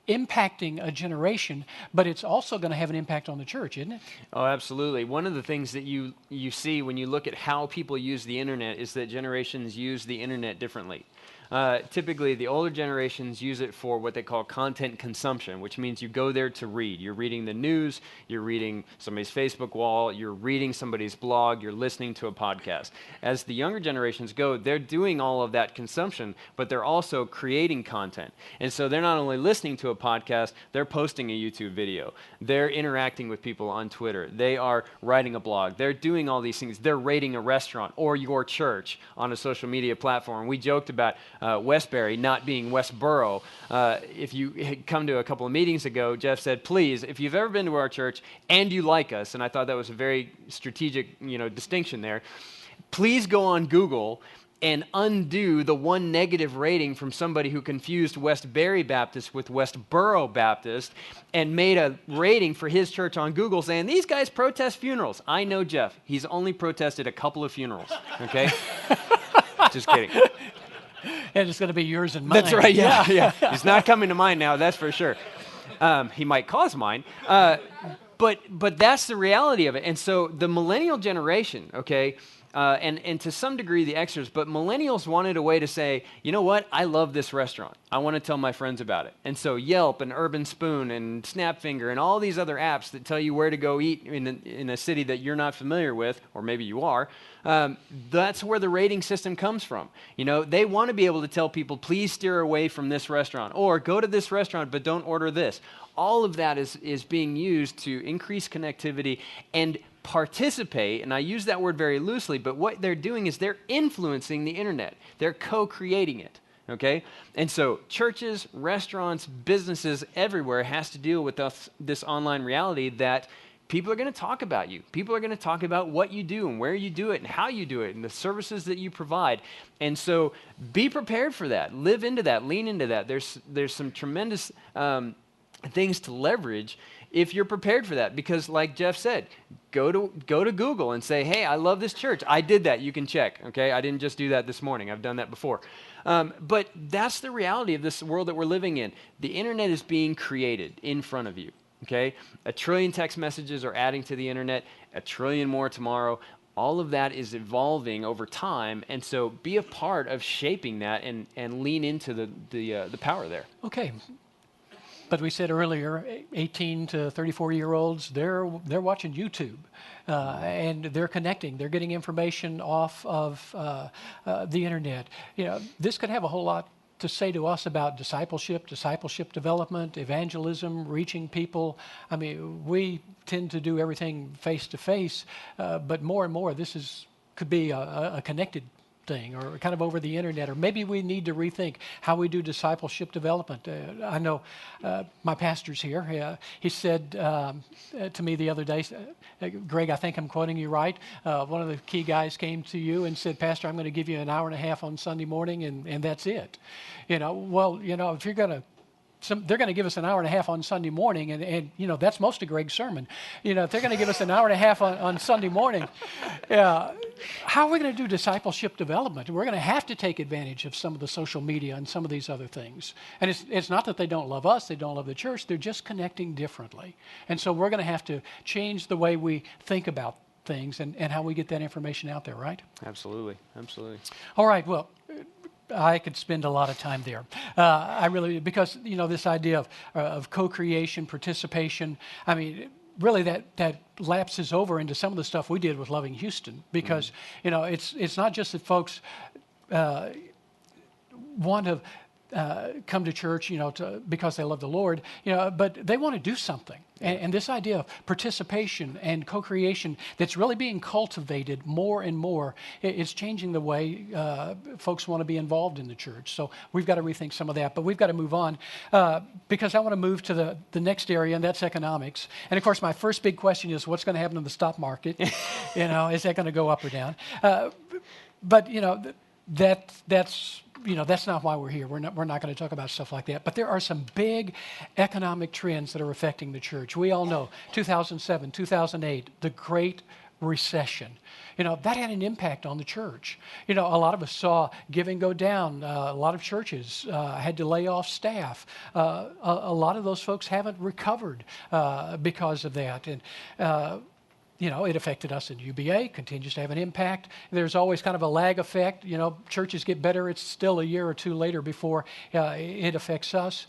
impacting a generation, but it's also going to have an impact on the church, isn't it? Oh, absolutely. One of the things that you see when you look at how people use the internet is that generations use the internet differently. Typically, the older generations use it for what they call content consumption, which means you go there to read. You're reading the news, you're reading somebody's Facebook wall, you're reading somebody's blog, you're listening to a podcast. As the younger generations go, they're doing all of that consumption, but they're also creating content. And so they're not only listening to a podcast, they're posting a YouTube video. They're interacting with people on Twitter. They are writing a blog. They're doing all these things. They're rating a restaurant or your church on a social media platform. We joked about Westbury not being Westboro. If you had come to a couple of meetings ago, Jeff said, please, if you've ever been to our church and you like us, and I thought that was a very strategic distinction there, please go on Google and undo the one negative rating from somebody who confused Westbury Baptist with Westboro Baptist and made a rating for his church on Google saying, these guys protest funerals. I know Jeff. He's only protested a couple of funerals, okay? Just kidding. And it's going to be yours and mine. That's right, yeah. He's not coming to mine now, that's for sure. He might cause mine. But that's the reality of it. And so the millennial generation, okay, and to some degree the Xers, but millennials wanted a way to say, you know what, I love this restaurant. I want to tell my friends about it. And so Yelp and Urban Spoon and Snapfinger and all these other apps that tell you where to go eat in a city that you're not familiar with, or maybe you are, that's where the rating system comes from. They want to be able to tell people, please steer away from this restaurant, or go to this restaurant, but don't order this. All of that is being used to increase connectivity and participate, and I use that word very loosely, but what they're doing is they're influencing the internet. They're co-creating it, okay? And so churches, restaurants, businesses everywhere has to deal with this online reality that people are going to talk about you. People are going to talk about what you do and where you do it and how you do it and the services that you provide. And so be prepared for that. Live into that. Lean into that. There's some tremendous things to leverage if you're prepared for that. Because like Jeff said, go to Google and say, hey, I love this church. I did that. You can check, okay? I didn't just do that this morning. I've done that before. But that's the reality of this world that we're living in. The internet is being created in front of you, okay? 1 trillion text messages are adding to the internet, 1 trillion more tomorrow. All of that is evolving over time, and so be a part of shaping that and lean into the power there. Okay. But we said earlier, 18 to 34-year-olds, they're watching YouTube, and they're connecting. They're getting information off of the internet. This could have a whole lot to say to us about discipleship development, evangelism, reaching people. I mean, we tend to do everything face to face, but more and more, could be a connected thing, or kind of over the internet, or maybe we need to rethink how we do discipleship development. I know my pastor's here. He said to me the other day, Greg, I think I'm quoting you right. One of the key guys came to you and said, Pastor, I'm going to give you an hour and a half on Sunday morning, and that's it. If you're going to they're going to give us an hour and a half on Sunday morning, and that's most of Greg's sermon. If they're going to give us an hour and a half on Sunday morning, how are we going to do discipleship development? We're going to have to take advantage of some of the social media and some of these other things. And it's not that they don't love us, they don't love the church, they're just connecting differently. And so we're going to have to change the way we think about things and how we get that information out there, right? Absolutely. All right, well, I could spend a lot of time there. Because this idea of co-creation, participation, I mean, really that lapses over into some of the stuff we did with Loving Houston, because it's not just that folks want to come to church, because they love the Lord, but they want to do something. And this idea of participation and co-creation that's really being cultivated more and more, it's changing the way folks want to be involved in the church. So we've got to rethink some of that, but we've got to move on because I want to move to the next area, and that's economics. And of course, my first big question is, what's going to happen in the stock market? Is that going to go up or down? But that's not why we're here. We're not going to talk about stuff like that. But there are some big economic trends that are affecting the church. We all know 2007, 2008, the Great Recession. That had an impact on the church. A lot of us saw giving go down. A lot of churches had to lay off staff. A lot of those folks haven't recovered because of that. And it affected us in UBA, continues to have an impact. There's always kind of a lag effect. Churches get better. It's still a year or two later before it affects us.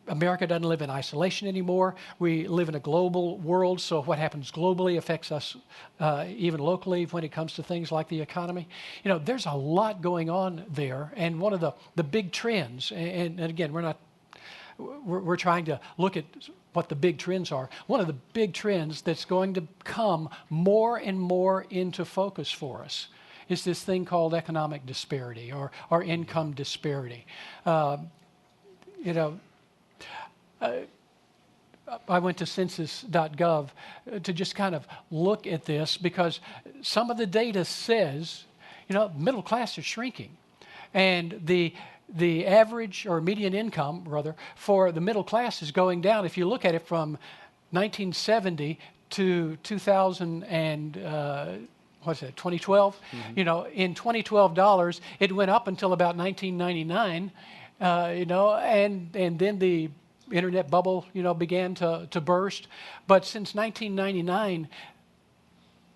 America doesn't live in isolation anymore. We live in a global world, so what happens globally affects us even locally when it comes to things like the economy. There's a lot going on there, and one of the big trends, and again, we're trying to look at what the big trends are. One of the big trends that's going to come more and more into focus for us is this thing called economic disparity or income disparity. I went to census.gov to just kind of look at this, because some of the data says, middle class is shrinking. And the average or median income, rather, for the middle class is going down. If you look at it from 1970 to 2000 and 2012, in 2012 dollars, it went up until about 1999, and then the internet bubble, began to burst. But since 1999,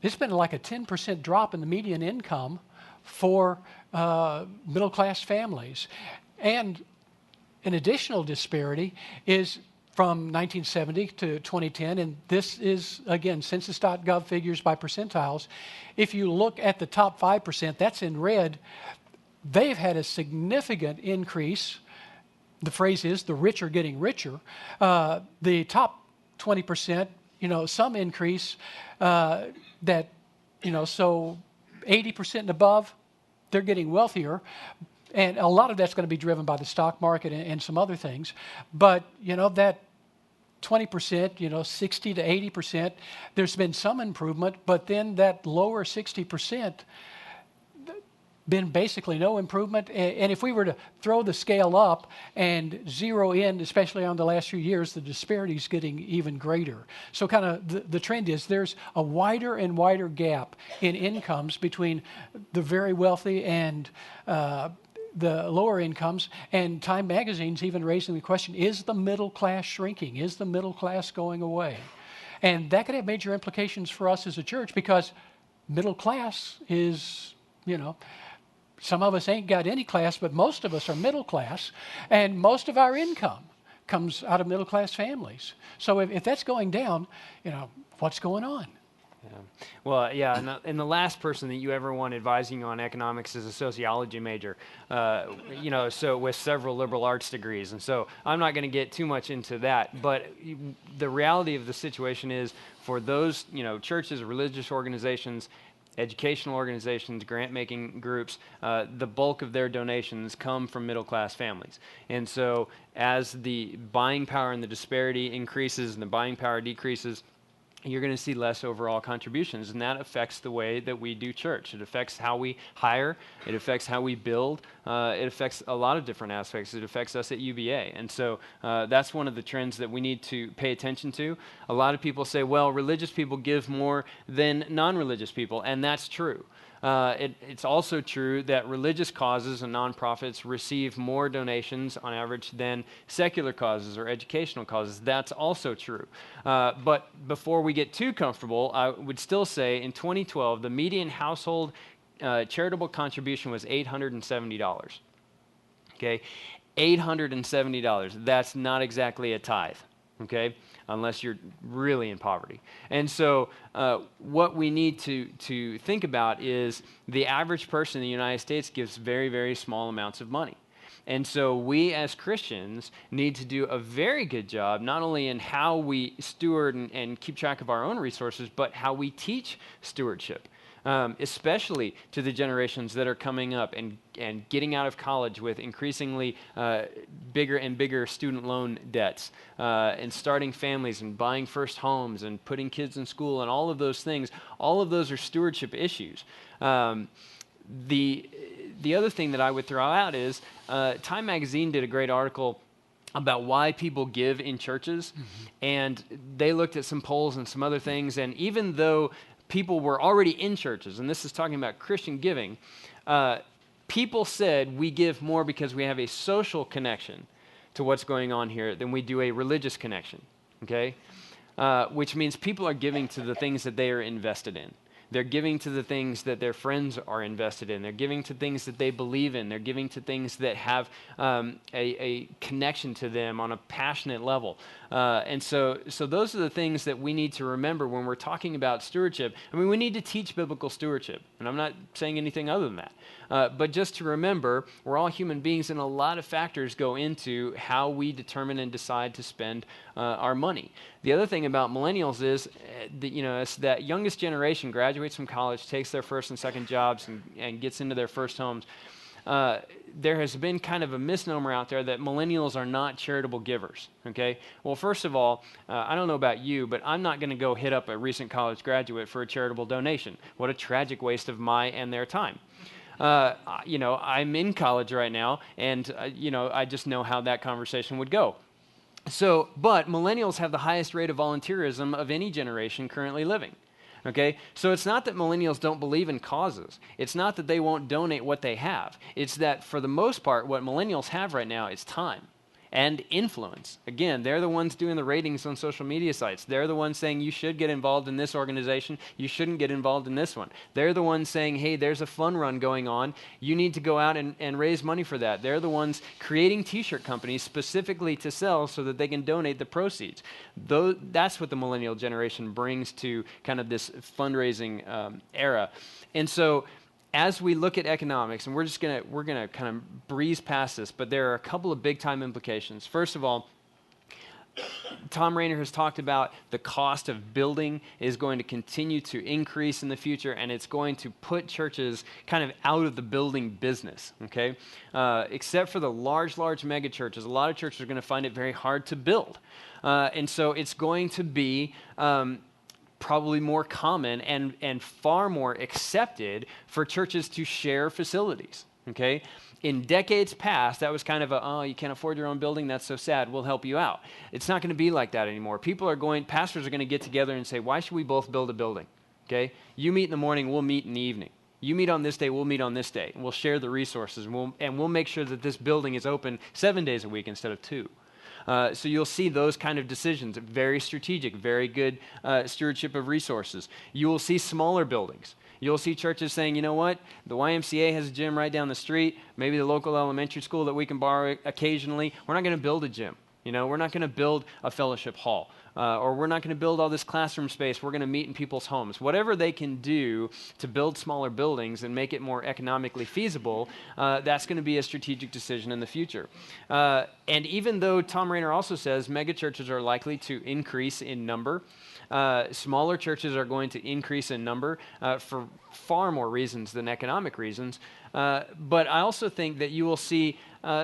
it's been like a 10% drop in the median income for middle-class families. And an additional disparity is from 1970 to 2010, and this is, again, census.gov figures by percentiles. If you look at the top 5%, that's in red, they've had a significant increase. The phrase is, the rich are getting richer. The top 20%, some increase so 80% and above, they're getting wealthier. And a lot of that's going to be driven by the stock market and some other things. But, that 20%, 60 to 80%, there's been some improvement. But then that lower 60%, been basically no improvement. And if we were to throw the scale up and zero in, especially on the last few years, the disparity is getting even greater. So kind of the trend is there's a wider and wider gap in incomes between the very wealthy and the lower incomes. And Time Magazine's even raising the question, is the middle class shrinking? Is the middle class going away? And that could have major implications for us as a church, because middle class is, some of us ain't got any class, but most of us are middle class, and most of our income comes out of middle class families. So if that's going down, what's going on? Yeah. Well, yeah, and the last person that you ever want advising you on economics is a sociology major, so with several liberal arts degrees. And so I'm not going to get too much into that, but the reality of the situation is for those, churches, religious organizations, educational organizations, grant-making groups, the bulk of their donations come from middle-class families. And so as the buying power and the disparity increases and the buying power decreases, you're going to see less overall contributions, and that affects the way that we do church. It affects how we hire. It affects how we build. It affects a lot of different aspects. It affects us at UVA, and so that's one of the trends that we need to pay attention to. A lot of people say, well, religious people give more than non-religious people, and that's true. It's also true that religious causes and nonprofits receive more donations on average than secular causes or educational causes. That's also true. But before we get too comfortable, I would still say in 2012, the median household charitable contribution was $870. Okay, $870. That's not exactly a tithe. Okay, unless you're really in poverty. And so what we need to think about is the average person in the United States gives very, very small amounts of money. And so we as Christians need to do a very good job, not only in how we steward and keep track of our own resources, but how we teach stewardship. Especially to the generations that are coming up and getting out of college with increasingly bigger and bigger student loan debts, and starting families and buying first homes and putting kids in school and all of those things. All of those are stewardship issues. The other thing that I would throw out is Time Magazine did a great article about why people give in churches, and they looked at some polls and some other things, and even though people were already in churches, and this is talking about Christian giving, people said we give more because we have a social connection to what's going on here than we do a religious connection, okay? Which means people are giving to the things that they are invested in. They're giving to the things that their friends are invested in. They're giving to things that they believe in. They're giving to things that have a connection to them on a passionate level. And so those are the things that we need to remember when we're talking about stewardship. I mean, we need to teach biblical stewardship, and I'm not saying anything other than that. But just to remember, we're all human beings, and a lot of factors go into how we determine and decide to spend our money. The other thing about millennials is that, it's that youngest generation graduates from college, takes their first and second jobs, and gets into their first homes. There has been kind of a misnomer out there that millennials are not charitable givers, okay? Well, first of all, I don't know about you, but I'm not going to go hit up a recent college graduate for a charitable donation. What a tragic waste of my and their time. I'm in college right now, and, I just know how that conversation would go. But millennials have the highest rate of volunteerism of any generation currently living. Okay, so it's not that millennials don't believe in causes. It's not that they won't donate what they have. It's that for the most part, what millennials have right now is time and influence. Again, they're the ones doing the ratings on social media sites. They're the ones saying you should get involved in this organization. You shouldn't get involved in this one. They're the ones saying, hey, there's a fun run going on. You need to go out and raise money for that. They're the ones creating t-shirt companies specifically to sell so that they can donate the proceeds. That's what the millennial generation brings to kind of this fundraising era. And so as we look at economics, and we're gonna kind of breeze past this, but there are a couple of big time implications. First of all, Tom Rainer has talked about the cost of building is going to continue to increase in the future, and it's going to put churches kind of out of the building business, okay? Except for the large mega churches, a lot of churches are going to find it very hard to build. And so it's going to be probably more common and far more accepted for churches to share facilities, okay? In decades past, that was kind of oh, you can't afford your own building, that's so sad, we'll help you out. It's not going to be like that anymore. Pastors are going to get together and say, why should we both build a building, okay? You meet in the morning, we'll meet in the evening. You meet on this day, we'll meet on this day. And we'll share the resources, and we'll make sure that this building is open 7 days a week instead of 2. So you'll see those kind of decisions, very strategic, very good stewardship of resources. You will see smaller buildings. You'll see churches saying, you know what, the YMCA has a gym right down the street, maybe the local elementary school that we can borrow occasionally. We're not going to build a gym. We're not going to build a fellowship hall, or we're not going to build all this classroom space. We're going to meet in people's homes. Whatever they can do to build smaller buildings and make it more economically feasible, that's going to be a strategic decision in the future. And even though Tom Rainer also says megachurches are likely to increase in number, smaller churches are going to increase in number for far more reasons than economic reasons. But I also think that you will see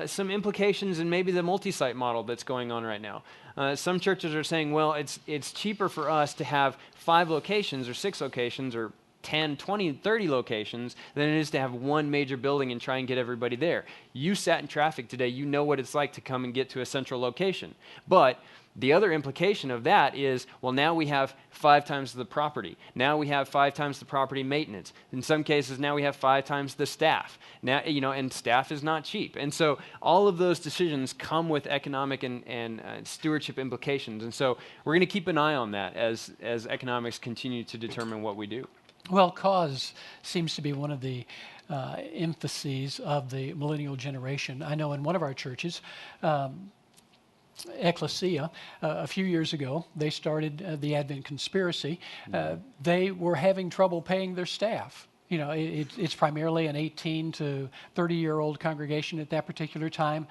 some implications in maybe the multi-site model that's going on right now. Some churches are saying, well, it's cheaper for us to have 5 locations or 6 locations or 10, 20, 30 locations than it is to have one major building and try and get everybody there. You sat in traffic today, you know what it's like to come and get to a central location. But the other implication of that is, well, now we have 5 times the property. Now we have 5 times the property maintenance. In some cases, now we have 5 times the staff. Now, and staff is not cheap. And so all of those decisions come with economic and stewardship implications. And so we're going to keep an eye on that as economics continue to determine what we do. Well, cause seems to be one of the emphases of the millennial generation. I know in one of our churches, Ecclesia, a few years ago, they started the Advent Conspiracy. They were having trouble paying their staff. It's primarily an 18 to 30-year-old congregation at that particular time.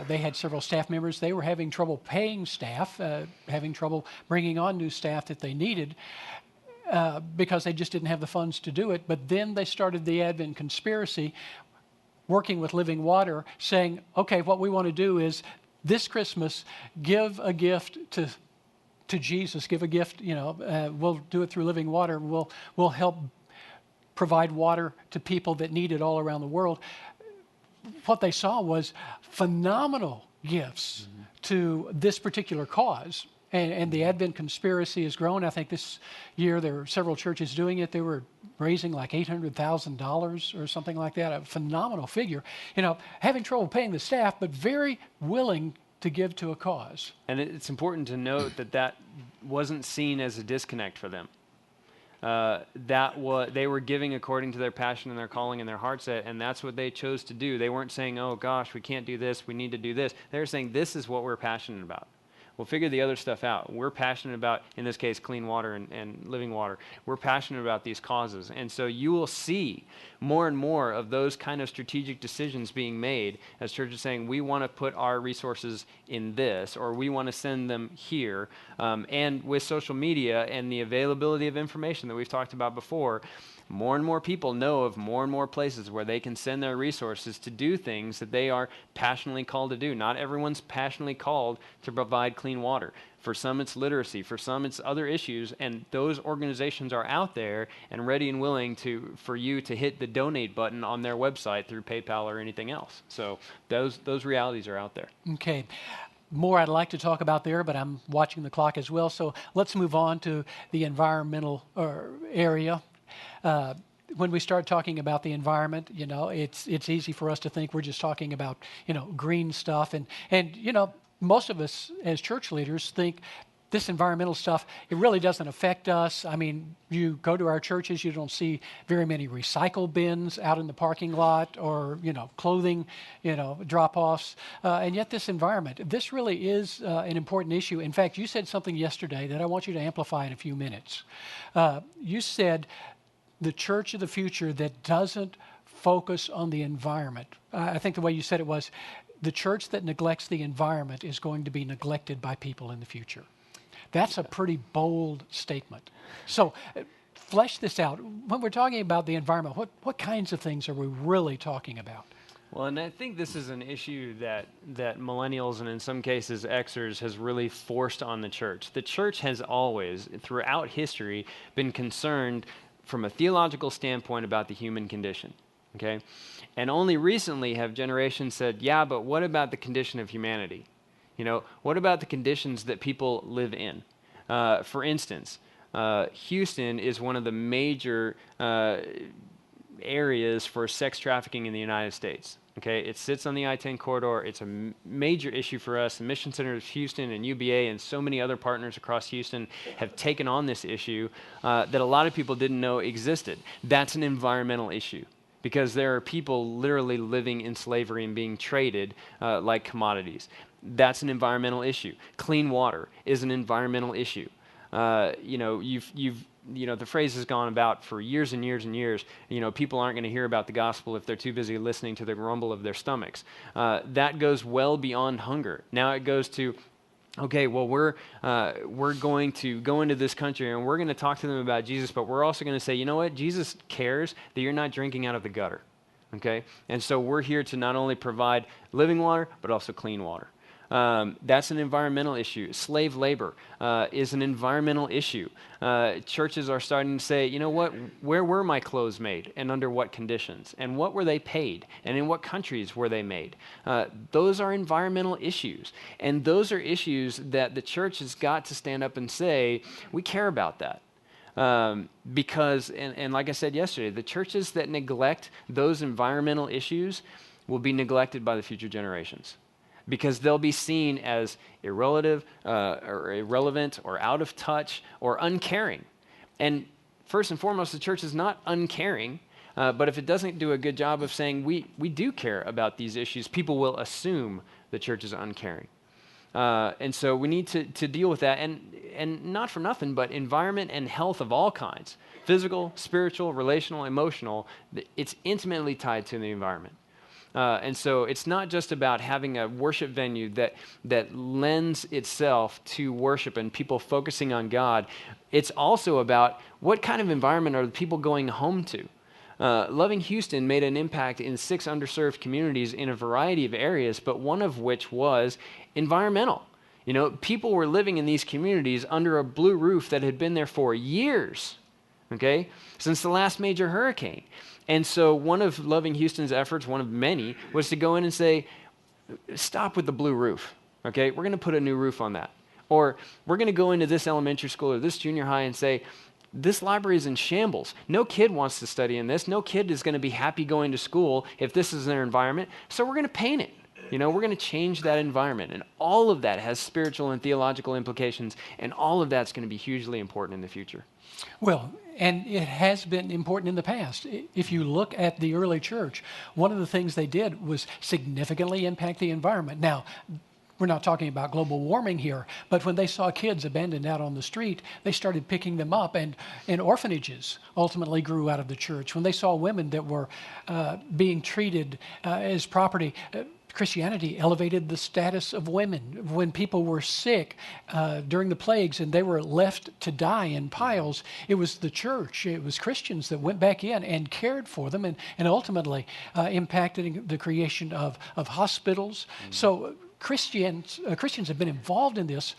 They had several staff members. They were having trouble paying staff, having trouble bringing on new staff that they needed. Because they just didn't have the funds to do it. But then they started the Advent Conspiracy, working with Living Water, saying, okay, what we want to do is this Christmas, give a gift to Jesus, give a gift, we'll do it through Living Water. We'll help provide water to people that need it all around the world. What they saw was phenomenal gifts to this particular cause. And the Advent Conspiracy has grown. I think this year there are several churches doing it. They were raising like $800,000 or something like that, a phenomenal figure. Having trouble paying the staff, but very willing to give to a cause. And it's important to note that wasn't seen as a disconnect for them. They were giving according to their passion and their calling and their heart set, and that's what they chose to do. They weren't saying, oh gosh, we can't do this, we need to do this. They were saying, this is what we're passionate about. We'll figure the other stuff out. We're passionate about, in this case, clean water and living water. We're passionate about these causes. And so you will see more and more of those kind of strategic decisions being made as churches saying, we want to put our resources in this, or we want to send them here. And with social media and the availability of information that we've talked about before, more and more people know of more and more places where they can send their resources to do things that they are passionately called to do. Not everyone's passionately called to provide clean water. For some, it's literacy. For some, it's other issues. And those organizations are out there and ready and willing for you to hit the donate button on their website through PayPal or anything else. So those realities are out there. Okay. More I'd like to talk about there, but I'm watching the clock as well. So let's move on to the environmental area. When we start talking about the environment, it's easy for us to think we're just talking about, green stuff. And most of us as church leaders think this environmental stuff, it really doesn't affect us. I mean, you go to our churches, you don't see very many recycle bins out in the parking lot or, clothing, drop-offs. And yet this environment, this really is an important issue. In fact, you said something yesterday that I want you to amplify in a few minutes. You said the church of the future that doesn't focus on the environment. I think the way you said it was, the church that neglects the environment is going to be neglected by people in the future. That's a pretty bold statement. So flesh this out. When we're talking about the environment, what kinds of things are we really talking about? Well, and I think this is an issue that millennials and in some cases Xers has really forced on the church. The church has always, throughout history, been concerned from a theological standpoint about the human condition. Okay? And only recently have generations said, yeah, but what about the condition of humanity? What about the conditions that people live in? For instance, Houston is one of the major areas for sex trafficking in the United States. Okay, it sits on the I-10 corridor. It's a major issue for us. The Mission Center of Houston and UBA and so many other partners across Houston have taken on this issue that a lot of people didn't know existed. That's an environmental issue because there are people literally living in slavery and being traded like commodities. That's an environmental issue. Clean water is an environmental issue. The phrase has gone about for years and years and years. People aren't going to hear about the gospel if they're too busy listening to the rumble of their stomachs. That goes well beyond hunger. Now it goes to, okay, well, we're going to go into this country and we're going to talk to them about Jesus, but we're also going to say, you know what? Jesus cares that you're not drinking out of the gutter. Okay? And so we're here to not only provide living water, but also clean water. That's an environmental issue. Slave labor is an environmental issue. Churches are starting to say, you know what, where were my clothes made and under what conditions? And what were they paid? And in what countries were they made? Those are environmental issues. And those are issues that the church has got to stand up and say, we care about that. Because, and like I said yesterday, the churches that neglect those environmental issues will be neglected by the future generations. Because they'll be seen as irrelevant or out of touch or uncaring. And first and foremost, the church is not uncaring, but if it doesn't do a good job of saying we do care about these issues, people will assume the church is uncaring. And so we need to deal with that, and not for nothing, but environment and health of all kinds, physical, spiritual, relational, emotional, it's intimately tied to the environment. And so it's not just about having a worship venue that lends itself to worship and people focusing on God. It's also about what kind of environment are the people going home to. Loving Houston made an impact in 6 underserved communities in a variety of areas, but one of which was environmental. People were living in these communities under a blue roof that had been there for years, okay, since the last major hurricane. And so one of Loving Houston's efforts, one of many, was to go in and say, stop with the blue roof, okay? We're going to put a new roof on that. Or we're going to go into this elementary school or this junior high and say, this library is in shambles. No kid wants to study in this. No kid is going to be happy going to school if this is their environment. So we're going to paint it. We're going to change that environment. And all of that has spiritual and theological implications, and all of that's going to be hugely important in the future. Well, and it has been important in the past. If you look at the early church, one of the things they did was significantly impact the environment. Now, we're not talking about global warming here, but when they saw kids abandoned out on the street, they started picking them up, and orphanages ultimately grew out of the church. When they saw women that were being treated as property, Christianity elevated the status of women. When people were sick during the plagues and they were left to die in piles, it was the church, it was Christians that went back in and cared for them and ultimately impacted the creation of hospitals. Mm-hmm. So Christians have been involved in this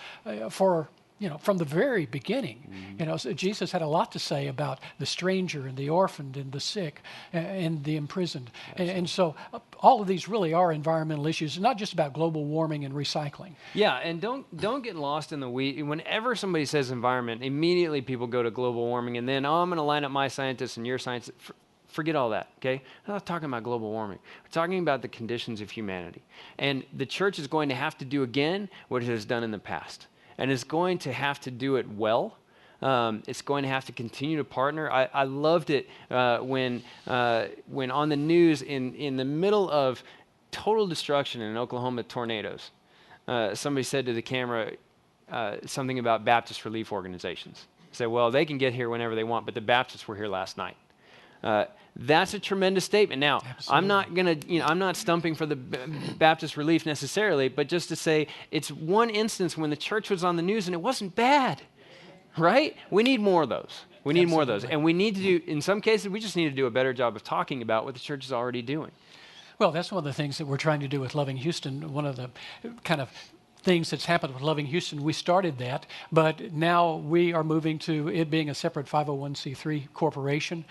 from the very beginning. Mm-hmm. So Jesus had a lot to say about the stranger and the orphaned and the sick and the imprisoned. And so all of these really are environmental issues, not just about global warming and recycling. Yeah, and don't get lost in the weeds. Whenever somebody says environment, immediately people go to global warming, and then, I'm going to line up my scientists and your scientists. Forget all that, okay? I'm not talking about global warming. We're talking about the conditions of humanity. And the church is going to have to do again what it has done in the past. And it's going to have to do it well. It's going to have to continue to partner. I loved it when on the news in the middle of total destruction in Oklahoma tornadoes, somebody said to the camera something about Baptist relief organizations. Say, well, they can get here whenever they want, but the Baptists were here last night. That's a tremendous statement. Now, absolutely. I'm not stumping for the Baptist relief necessarily, but just to say it's one instance when the church was on the news and it wasn't bad, right? We need more of those. We need more of those. And we need to do, in some cases, we just need to do a better job of talking about what the church is already doing. Well, that's one of the things that we're trying to do with Loving Houston. One of the kind of things that's happened with Loving Houston, we started that, but now we are moving to it being a separate 501c3 corporation.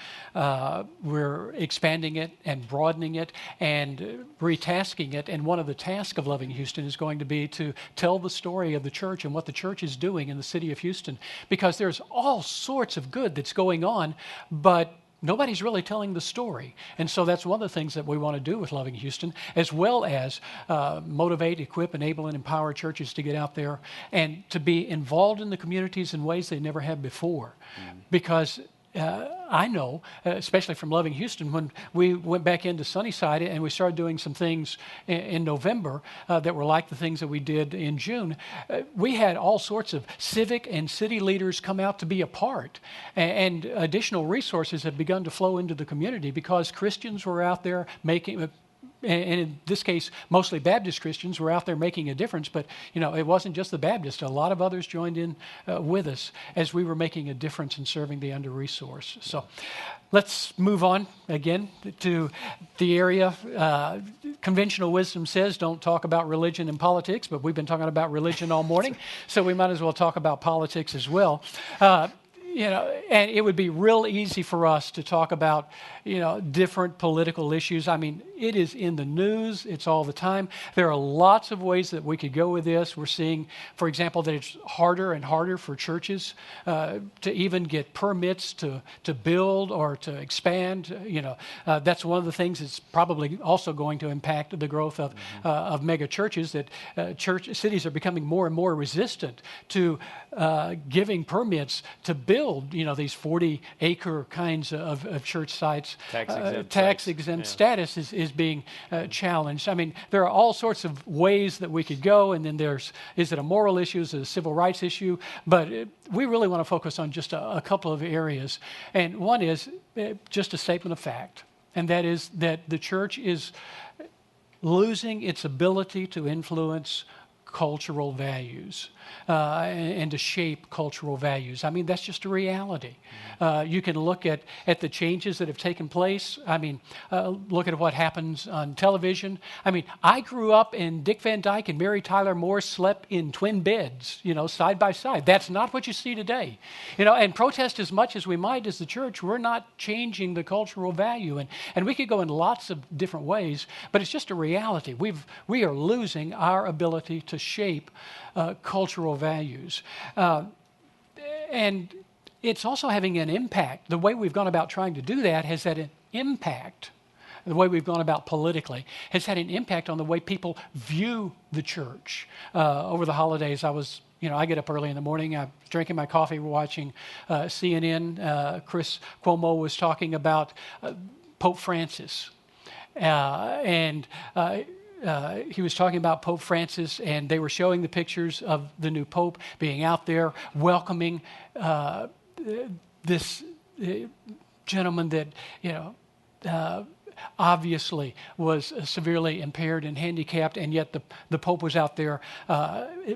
We're expanding it and broadening it and retasking it. And one of the tasks of Loving Houston is going to be to tell the story of the church and what the church is doing in the city of Houston, because there's all sorts of good that's going on, but nobody's really telling the story. And so that's one of the things that we want to do with Loving Houston, as well as motivate, equip, enable, and empower churches to get out there and to be involved in the communities in ways they never have before. Because I know, especially from Loving Houston, when we went back into Sunnyside and we started doing some things in November that were like the things that we did in June, we had all sorts of civic and city leaders come out to be a part. And additional resources have begun to flow into the community because Christians were out there making, and in this case, mostly Baptist Christians were out there making a difference, but it wasn't just the Baptists. A lot of others joined in with us as we were making a difference in serving the under-resourced. So let's move on again to the area. Conventional wisdom says don't talk about religion and politics, but we've been talking about religion all morning, so we might as well talk about politics as well. And it would be real easy for us to talk about, different political issues. I mean, it is in the news. It's all the time. There are lots of ways that we could go with this. We're seeing, for example, that it's harder and harder for churches to even get permits to build or to expand. That's one of the things that's probably also going to impact the growth of mega churches, that cities are becoming more and more resistant to giving permits to build, these 40-acre kinds of church sites. Tax-exempt status is being challenged. I mean, there are all sorts of ways that we could go, and then is it a moral issue, is it a civil rights issue? But we really want to focus on just a couple of areas. And one is just a statement of fact, and that is that the church is losing its ability to influence cultural values and to shape cultural values. I mean, that's just a reality. You can look at the changes that have taken place. I mean, look at what happens on television. I mean, I grew up and Dick Van Dyke and Mary Tyler Moore slept in twin beds, side by side. That's not what you see today. And protest as much as we might as the church, we're not changing the cultural value. And we could go in lots of different ways, but it's just a reality. We are losing our ability to shape cultural values. And it's also having an impact. The way we've gone about trying to do that has had an impact. The way we've gone about politically has had an impact on the way people view the church. Over the holidays, I get up early in the morning, I'm drinking my coffee, watching CNN. Chris Cuomo was talking about Pope Francis. He was talking about Pope Francis, and they were showing the pictures of the new Pope being out there welcoming this gentleman that obviously was severely impaired and handicapped, and yet the Pope was out there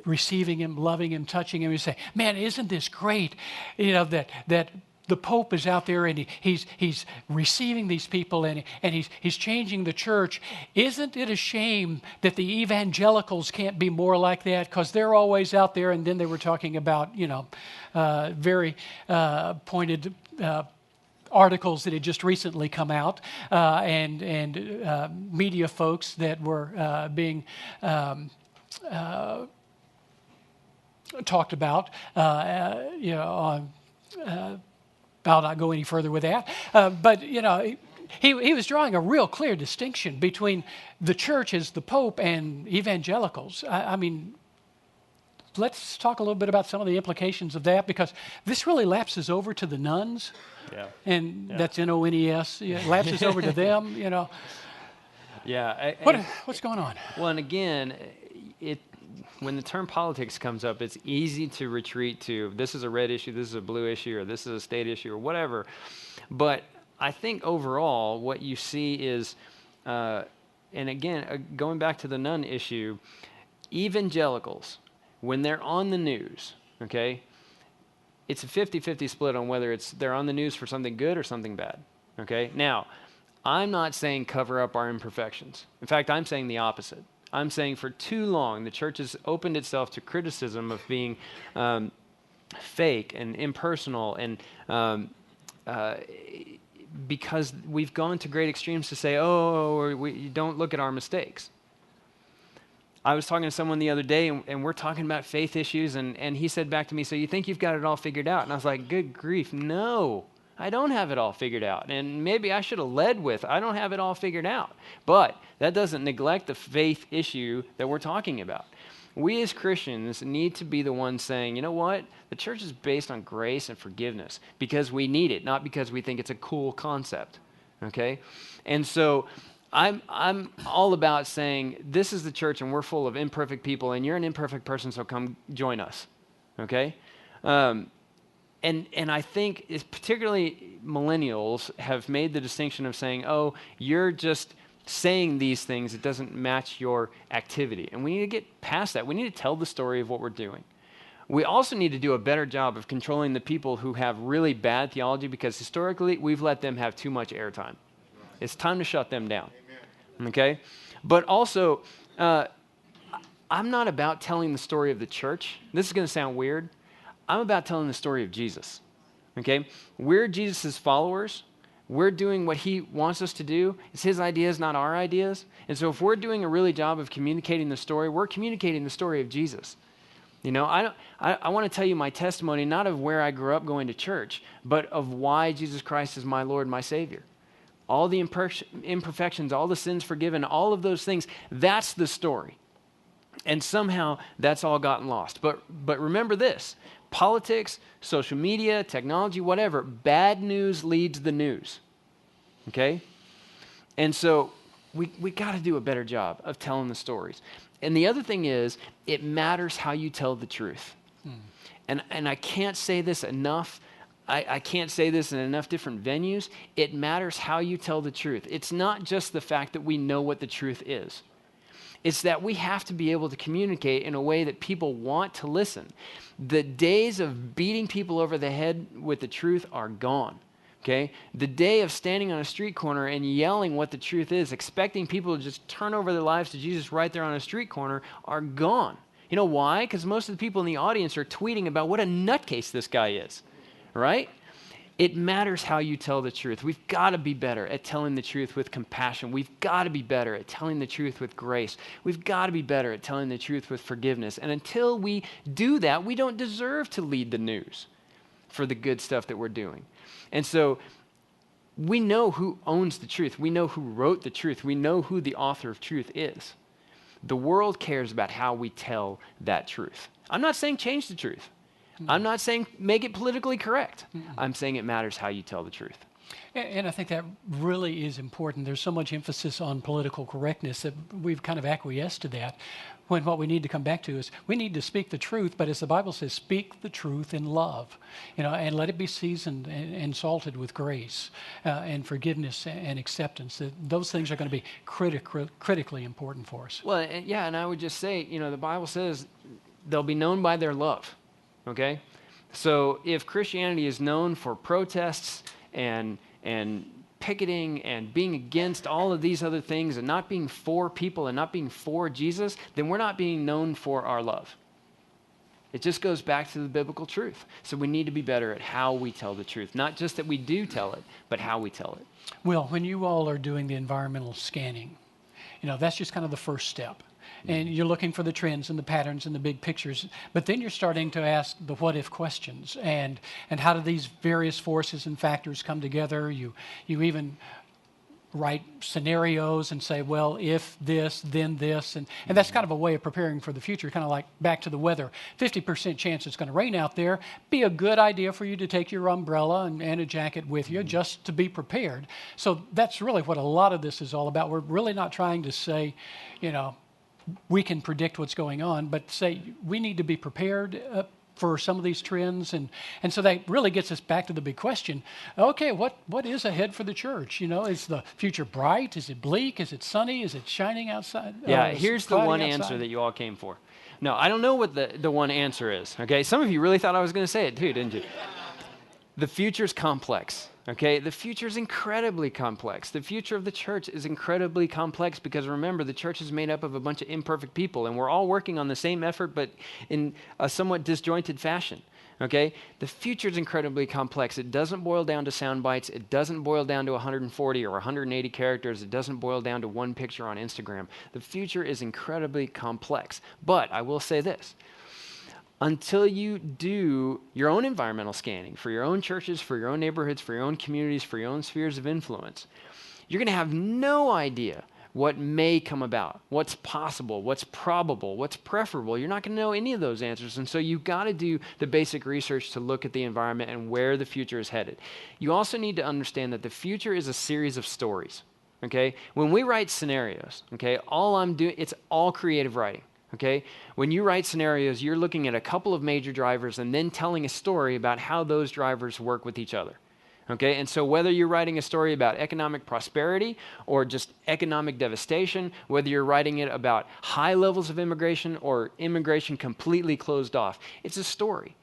receiving him, loving him, touching him. He say, "Man, isn't this great? That the Pope is out there and he's receiving these people and he's changing the church. Isn't it a shame that the evangelicals can't be more like that, because they're always out there?" And then they were talking about very pointed articles that had just recently come out and media folks that were being talked about on. I'll not go any further with that. But he was drawing a real clear distinction between the church as the Pope and evangelicals. I mean, let's talk a little bit about some of the implications of that, because this really lapses over to the nuns. Yeah. And that's N-O-N-E-S. It lapses over to them, Yeah. What's going on? Well, and again, when the term politics comes up, it's easy to retreat to, this is a red issue, this is a blue issue, or this is a state issue, or whatever. But I think overall, what you see is, and again, going back to the nun issue, evangelicals, when they're on the news, okay, it's a 50-50 split on whether they're on the news for something good or something bad, okay? Now, I'm not saying cover up our imperfections. In fact, I'm saying the opposite. I'm saying for too long, the church has opened itself to criticism of being fake and impersonal, and because we've gone to great extremes to say, you don't look at our mistakes. I was talking to someone the other day, and we're talking about faith issues, and he said back to me, so you think you've got it all figured out? And I was like, good grief, no, I don't have it all figured out. And maybe I should have led with, I don't have it all figured out. But that doesn't neglect the faith issue that we're talking about. We as Christians need to be the ones saying, you know what? The church is based on grace and forgiveness because we need it, not because we think it's a cool concept, okay? And so I'm all about saying this is the church and we're full of imperfect people and you're an imperfect person, so come join us, okay? And I think it's particularly millennials have made the distinction of saying, oh, you're just saying these things, it doesn't match your activity. And we need to get past that. We need to tell the story of what we're doing. We also need to do a better job of controlling the people who have really bad theology because historically we've let them have too much airtime. It's time to shut them down. Amen. Okay? But also, I'm not about telling the story of the church. This is going to sound weird. I'm about telling the story of Jesus. Okay? We're Jesus' followers. We're doing what he wants us to do. It's his ideas, not our ideas. And so if we're doing a really job of communicating the story, we're communicating the story of Jesus. You know, I want to tell you my testimony, not of where I grew up going to church, but of why Jesus Christ is my Lord and my Savior. All the imperfections, all the sins forgiven, all of those things, that's the story. And somehow that's all gotten lost. But remember this, politics, social media, technology, whatever, bad news leads the news, okay? And so we got to do a better job of telling the stories. And the other thing is, it matters how you tell the truth. And I can't say this enough. I can't say this in enough different venues. It matters how you tell the truth. It's not just the fact that we know what the truth is. It's that we have to be able to communicate in a way that people want to listen. The days of beating people over the head with the truth are gone, okay? The day of standing on a street corner and yelling what the truth is, expecting people to just turn over their lives to Jesus right there on a street corner are gone. You know why? Because most of the people in the audience are tweeting about what a nutcase this guy is, right? It matters how you tell the truth. We've got to be better at telling the truth with compassion. We've got to be better at telling the truth with grace. We've got to be better at telling the truth with forgiveness. And until we do that, we don't deserve to lead the news for the good stuff that we're doing. And so we know who owns the truth. We know who wrote the truth. We know who the author of truth is. The world cares about how we tell that truth. I'm not saying change the truth. I'm not saying make it politically correct. I'm saying it matters how you tell the truth. And I think that really is important. There's so much emphasis on political correctness that we've kind of acquiesced to that, when what we need to come back to is we need to speak the truth, but as the Bible says, speak the truth in love, and let it be seasoned and salted with grace and forgiveness and acceptance. Those things are going to be critically important for us. Well, and I would just say, the Bible says they'll be known by their love. Okay? So if Christianity is known for protests and picketing and being against all of these other things and not being for people and not being for Jesus, then we're not being known for our love. It just goes back to the biblical truth. So we need to be better at how we tell the truth. Not just that we do tell it, but how we tell it. Well, when you all are doing the environmental scanning, that's just kind of the first step. And you're looking for the trends and the patterns and the big pictures. But then you're starting to ask the what-if questions. And how do these various forces and factors come together? You even write scenarios and say, well, if this, then this. And that's kind of a way of preparing for the future, kind of like back to the weather. 50% chance it's going to rain out there. Be a good idea for you to take your umbrella and a jacket with you just to be prepared. So that's really what a lot of this is all about. We're really not trying to say, we can predict what's going on, but say we need to be prepared for some of these trends. And so that really gets us back to the big question. Okay, what is ahead for the church? Is the future bright? Is it bleak? Is it sunny? Is it shining outside? Yeah, here's the one outside? answer that you all came for. No, I don't know what the one answer is, okay? Some of you really thought I was going to say it too, didn't you? The future's complex, okay? The future's incredibly complex. The future of the church is incredibly complex because remember, the church is made up of a bunch of imperfect people and we're all working on the same effort but in a somewhat disjointed fashion, okay? The future's incredibly complex. It doesn't boil down to sound bites. It doesn't boil down to 140 or 180 characters. It doesn't boil down to one picture on Instagram. The future is incredibly complex. But I will say this. Until you do your own environmental scanning for your own churches, for your own neighborhoods, for your own communities, for your own spheres of influence, you're going to have no idea what may come about, what's possible, what's probable, what's preferable. You're not going to know any of those answers. And so you've got to do the basic research to look at the environment and where the future is headed. You also need to understand that the future is a series of stories, okay? When we write scenarios, okay, all I'm doing, it's all creative writing. Okay, when you write scenarios, you're looking at a couple of major drivers and then telling a story about how those drivers work with each other. Okay, and so whether you're writing a story about economic prosperity or just economic devastation, whether you're writing it about high levels of immigration or immigration completely closed off, it's a story.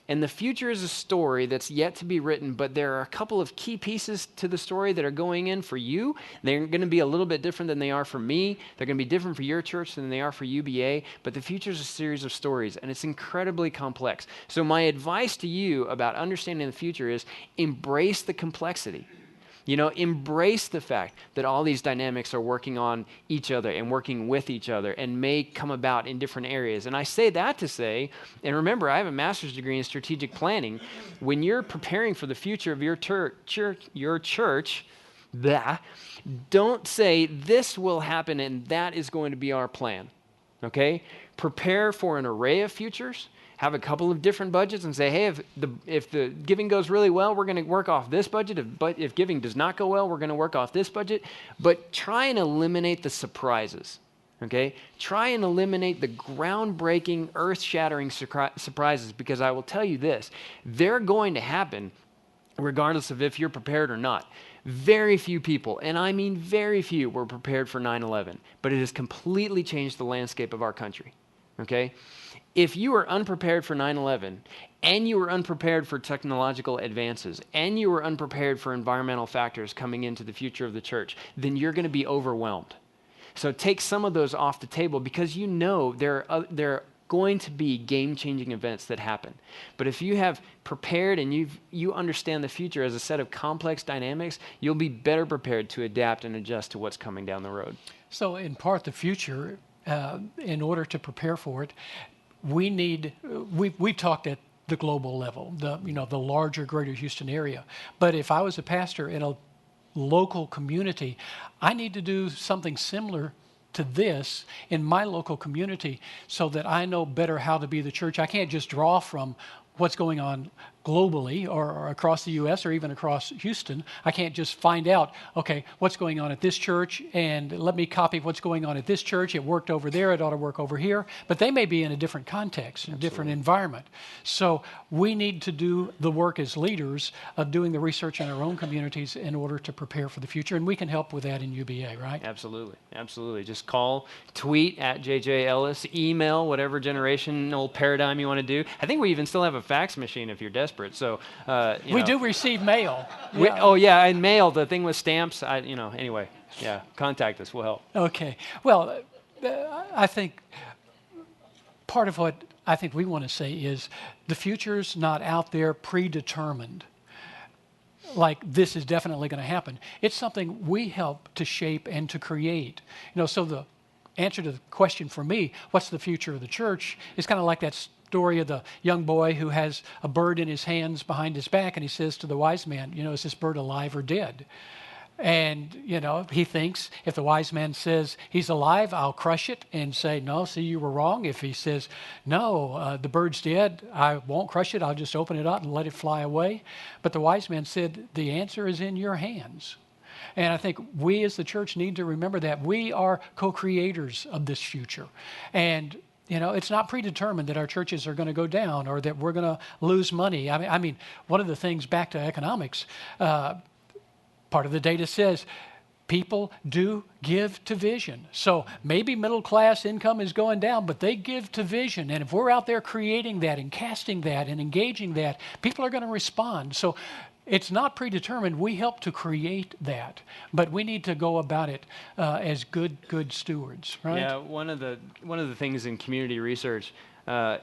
And the future is a story that's yet to be written, but there are a couple of key pieces to the story that are going in for you. They're going to be a little bit different than they are for me. They're going to be different for your church than they are for UBA, but the future is a series of stories, and it's incredibly complex. So my advice to you about understanding the future is embrace the complexity. You know, embrace the fact that all these dynamics are working on each other and working with each other and may come about in different areas. And I say that to say, and remember, I have a master's degree in strategic planning. When you're preparing for the future of your church, don't say this will happen and that is going to be our plan, okay? Prepare for an array of futures. Have a couple of different budgets and say, hey, if the giving goes really well, we're going to work off this budget. If giving does not go well, we're going to work off this budget. But try and eliminate the surprises, okay? Try and eliminate the groundbreaking, earth-shattering surprises, because I will tell you this, they're going to happen regardless of if you're prepared or not. Very few people, and I mean very few, were prepared for 9/11, but it has completely changed the landscape of our country, okay? If you were unprepared for 9/11 and you were unprepared for technological advances and you were unprepared for environmental factors coming into the future of the church, then you're going to be overwhelmed. So take some of those off the table because you know there are going to be game-changing events that happen. But if you have prepared and you understand the future as a set of complex dynamics, you'll be better prepared to adapt and adjust to what's coming down the road. So in part, the future, in order to prepare for it, we've talked at the global level, the larger greater Houston area. But if I was a pastor in a local community, I need to do something similar to this in my local community so that I know better how to be the church. I can't just draw from what's going on globally or across the U.S. or even across Houston. I can't just find out, okay, what's going on at this church and let me copy what's going on at this church. It worked over there. It ought to work over here. But they may be in a different context, a different environment. So we need to do the work as leaders of doing the research in our own communities in order to prepare for the future. And we can help with that in UBA, right? Absolutely. Absolutely. Just call, tweet at JJ Ellis, email, whatever generational paradigm you want to do. I think we even still have a fax machine if you're desperate. So we do receive mail. And mail. The thing with stamps. Anyway, contact us. We'll help. Okay. Well, I think part of what I think we want to say is the future's not out there predetermined. Like this is definitely going to happen. It's something we help to shape and to create. So the answer to the question for me, what's the future of the church, is kind of like that story of the young boy who has a bird in his hands behind his back, and he says to the wise man, is this bird alive or dead? And, he thinks if the wise man says he's alive, I'll crush it and say, no, see, you were wrong. If he says, no, the bird's dead, I won't crush it. I'll just open it up and let it fly away. But the wise man said, the answer is in your hands. And I think we as the church need to remember that we are co-creators of this future. And it's not predetermined that our churches are going to go down or that we're going to lose money. I mean, one of the things back to economics, part of the data says people do give to vision. So maybe middle class income is going down, but they give to vision. And if we're out there creating that and casting that and engaging that, people are going to respond. So it's not predetermined. We help to create that, but we need to go about it as good stewards, right? Yeah, one of the things in community research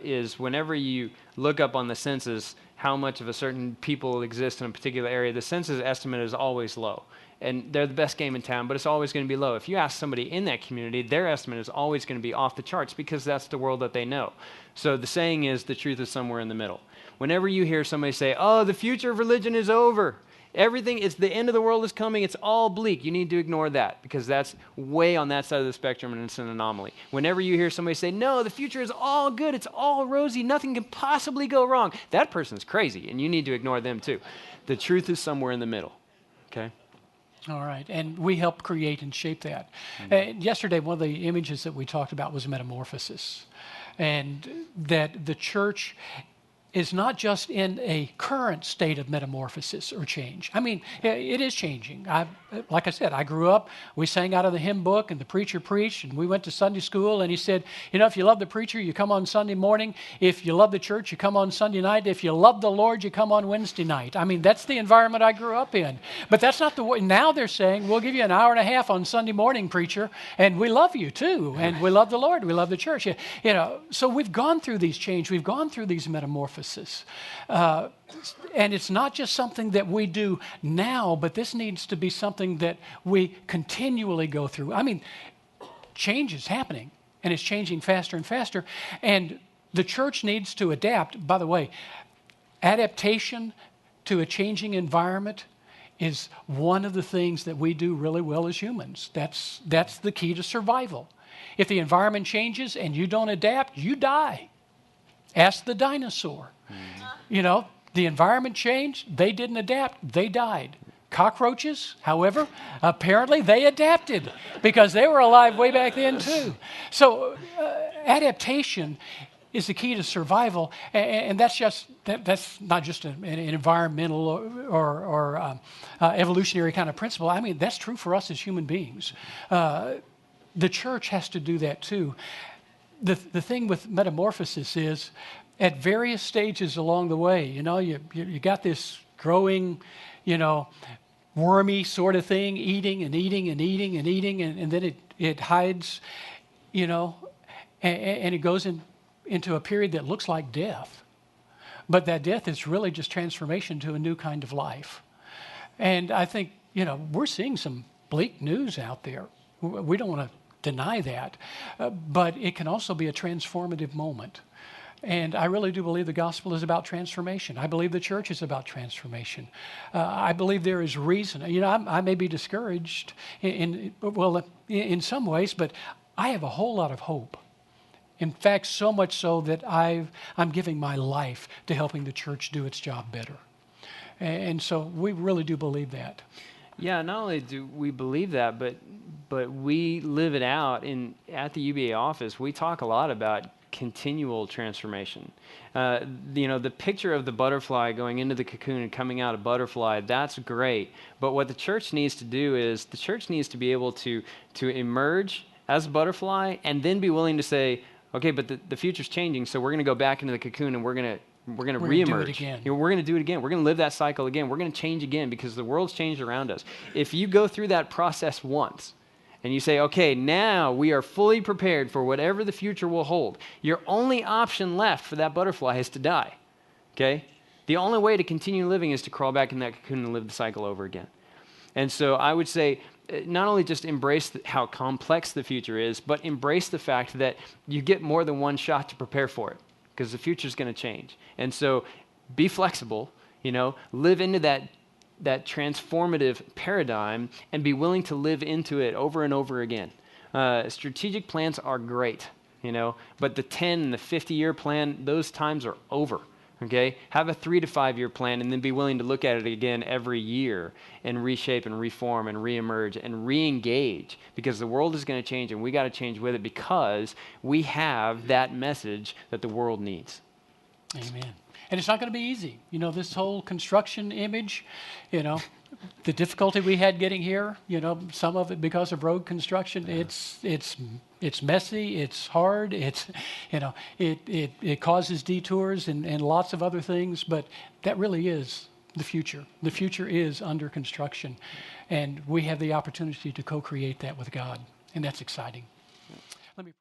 is whenever you look up on the census how much of a certain people exist in a particular area, the census estimate is always low. And they're the best game in town, but it's always going to be low. If you ask somebody in that community, their estimate is always going to be off the charts because that's the world that they know. So the saying is, the truth is somewhere in the middle. Whenever you hear somebody say, oh, the future of religion is over, everything, it's the end of the world is coming, it's all bleak, you need to ignore that because that's way on that side of the spectrum and it's an anomaly. Whenever you hear somebody say, no, the future is all good, it's all rosy, nothing can possibly go wrong, that person's crazy and you need to ignore them too. The truth is somewhere in the middle, okay? All right, and we help create and shape that. Yesterday, one of the images that we talked about was metamorphosis, and that the church is not just in a current state of metamorphosis or change. I mean, it is changing. Like I said, I grew up, we sang out of the hymn book, and the preacher preached, and we went to Sunday school, and he said, you know, if you love the preacher, you come on Sunday morning. If you love the church, you come on Sunday night. If you love the Lord, you come on Wednesday night. I mean, that's the environment I grew up in. But that's not the way. Now they're saying, we'll give you an hour and a half on Sunday morning, preacher, and we love you too, and we love the Lord, we love the church. You know, so we've gone through these changes, we've gone through these metamorphoses. And it's not just something that we do now, but this needs to be something that we continually go through. I mean, change is happening, and it's changing faster and faster, and the church needs to adapt. By the way, adaptation to a changing environment is one of the things that we do really well as humans. That's the key to survival. If the environment changes and you don't adapt, you die. Ask the dinosaur. You know, the environment changed, they didn't adapt, they died. Cockroaches, however, apparently they adapted because they were alive way back then too. So adaptation is the key to survival, and that's not just an environmental or evolutionary kind of principle. I mean, that's true for us as human beings. The church has to do that too. The thing with metamorphosis is, at various stages along the way, you know, you got this growing, you know, wormy sort of thing, eating and eating and eating and eating, and then it hides, you know, and it goes into a period that looks like death. But that death is really just transformation to a new kind of life. And I think, you know, we're seeing some bleak news out there. We don't want to deny that, but it can also be a transformative moment. And I really do believe the gospel is about transformation. I believe the church is about transformation. I believe there is reason. You know, I may be discouraged in some ways, but I have a whole lot of hope. In fact, so much so that I'm giving my life to helping the church do its job better. And so we really do believe that. Yeah, not only do we believe that, but we live it out at the UBA office. We talk a lot about continual transformation. You know, the picture of the butterfly going into the cocoon and coming out a butterfly, that's great. But what the church needs to do is the church needs to be able to emerge as a butterfly and then be willing to say, okay, but the future's changing, so we're going to go back into the cocoon and we're going to reemerge. Do it again. You know, we're going to do it again. We're going to live that cycle again. We're going to change again because the world's changed around us. If you go through that process once, and you say, okay, now we are fully prepared for whatever the future will hold, your only option left for that butterfly is to die, okay? The only way to continue living is to crawl back in that cocoon and live the cycle over again. And so I would say, not only just embrace how complex the future is, but embrace the fact that you get more than one shot to prepare for it, because the future is going to change. And so be flexible, you know, live into that transformative paradigm and be willing to live into it over and over again. Strategic plans are great, you know, but the 10 and the 50-year plan, those times are over, okay? Have a 3 to 5 year plan and then be willing to look at it again every year and reshape and reform and reemerge and re-engage, because the world is going to change and we got to change with it because we have that message that the world needs. Amen. And it's not going to be easy. You know, this whole construction image, you know, The difficulty we had getting here, some of it because of road construction, it's messy, it's hard, it causes detours and lots of other things, but that really is the future. The future is under construction, and we have the opportunity to co-create that with God, and that's exciting. Let me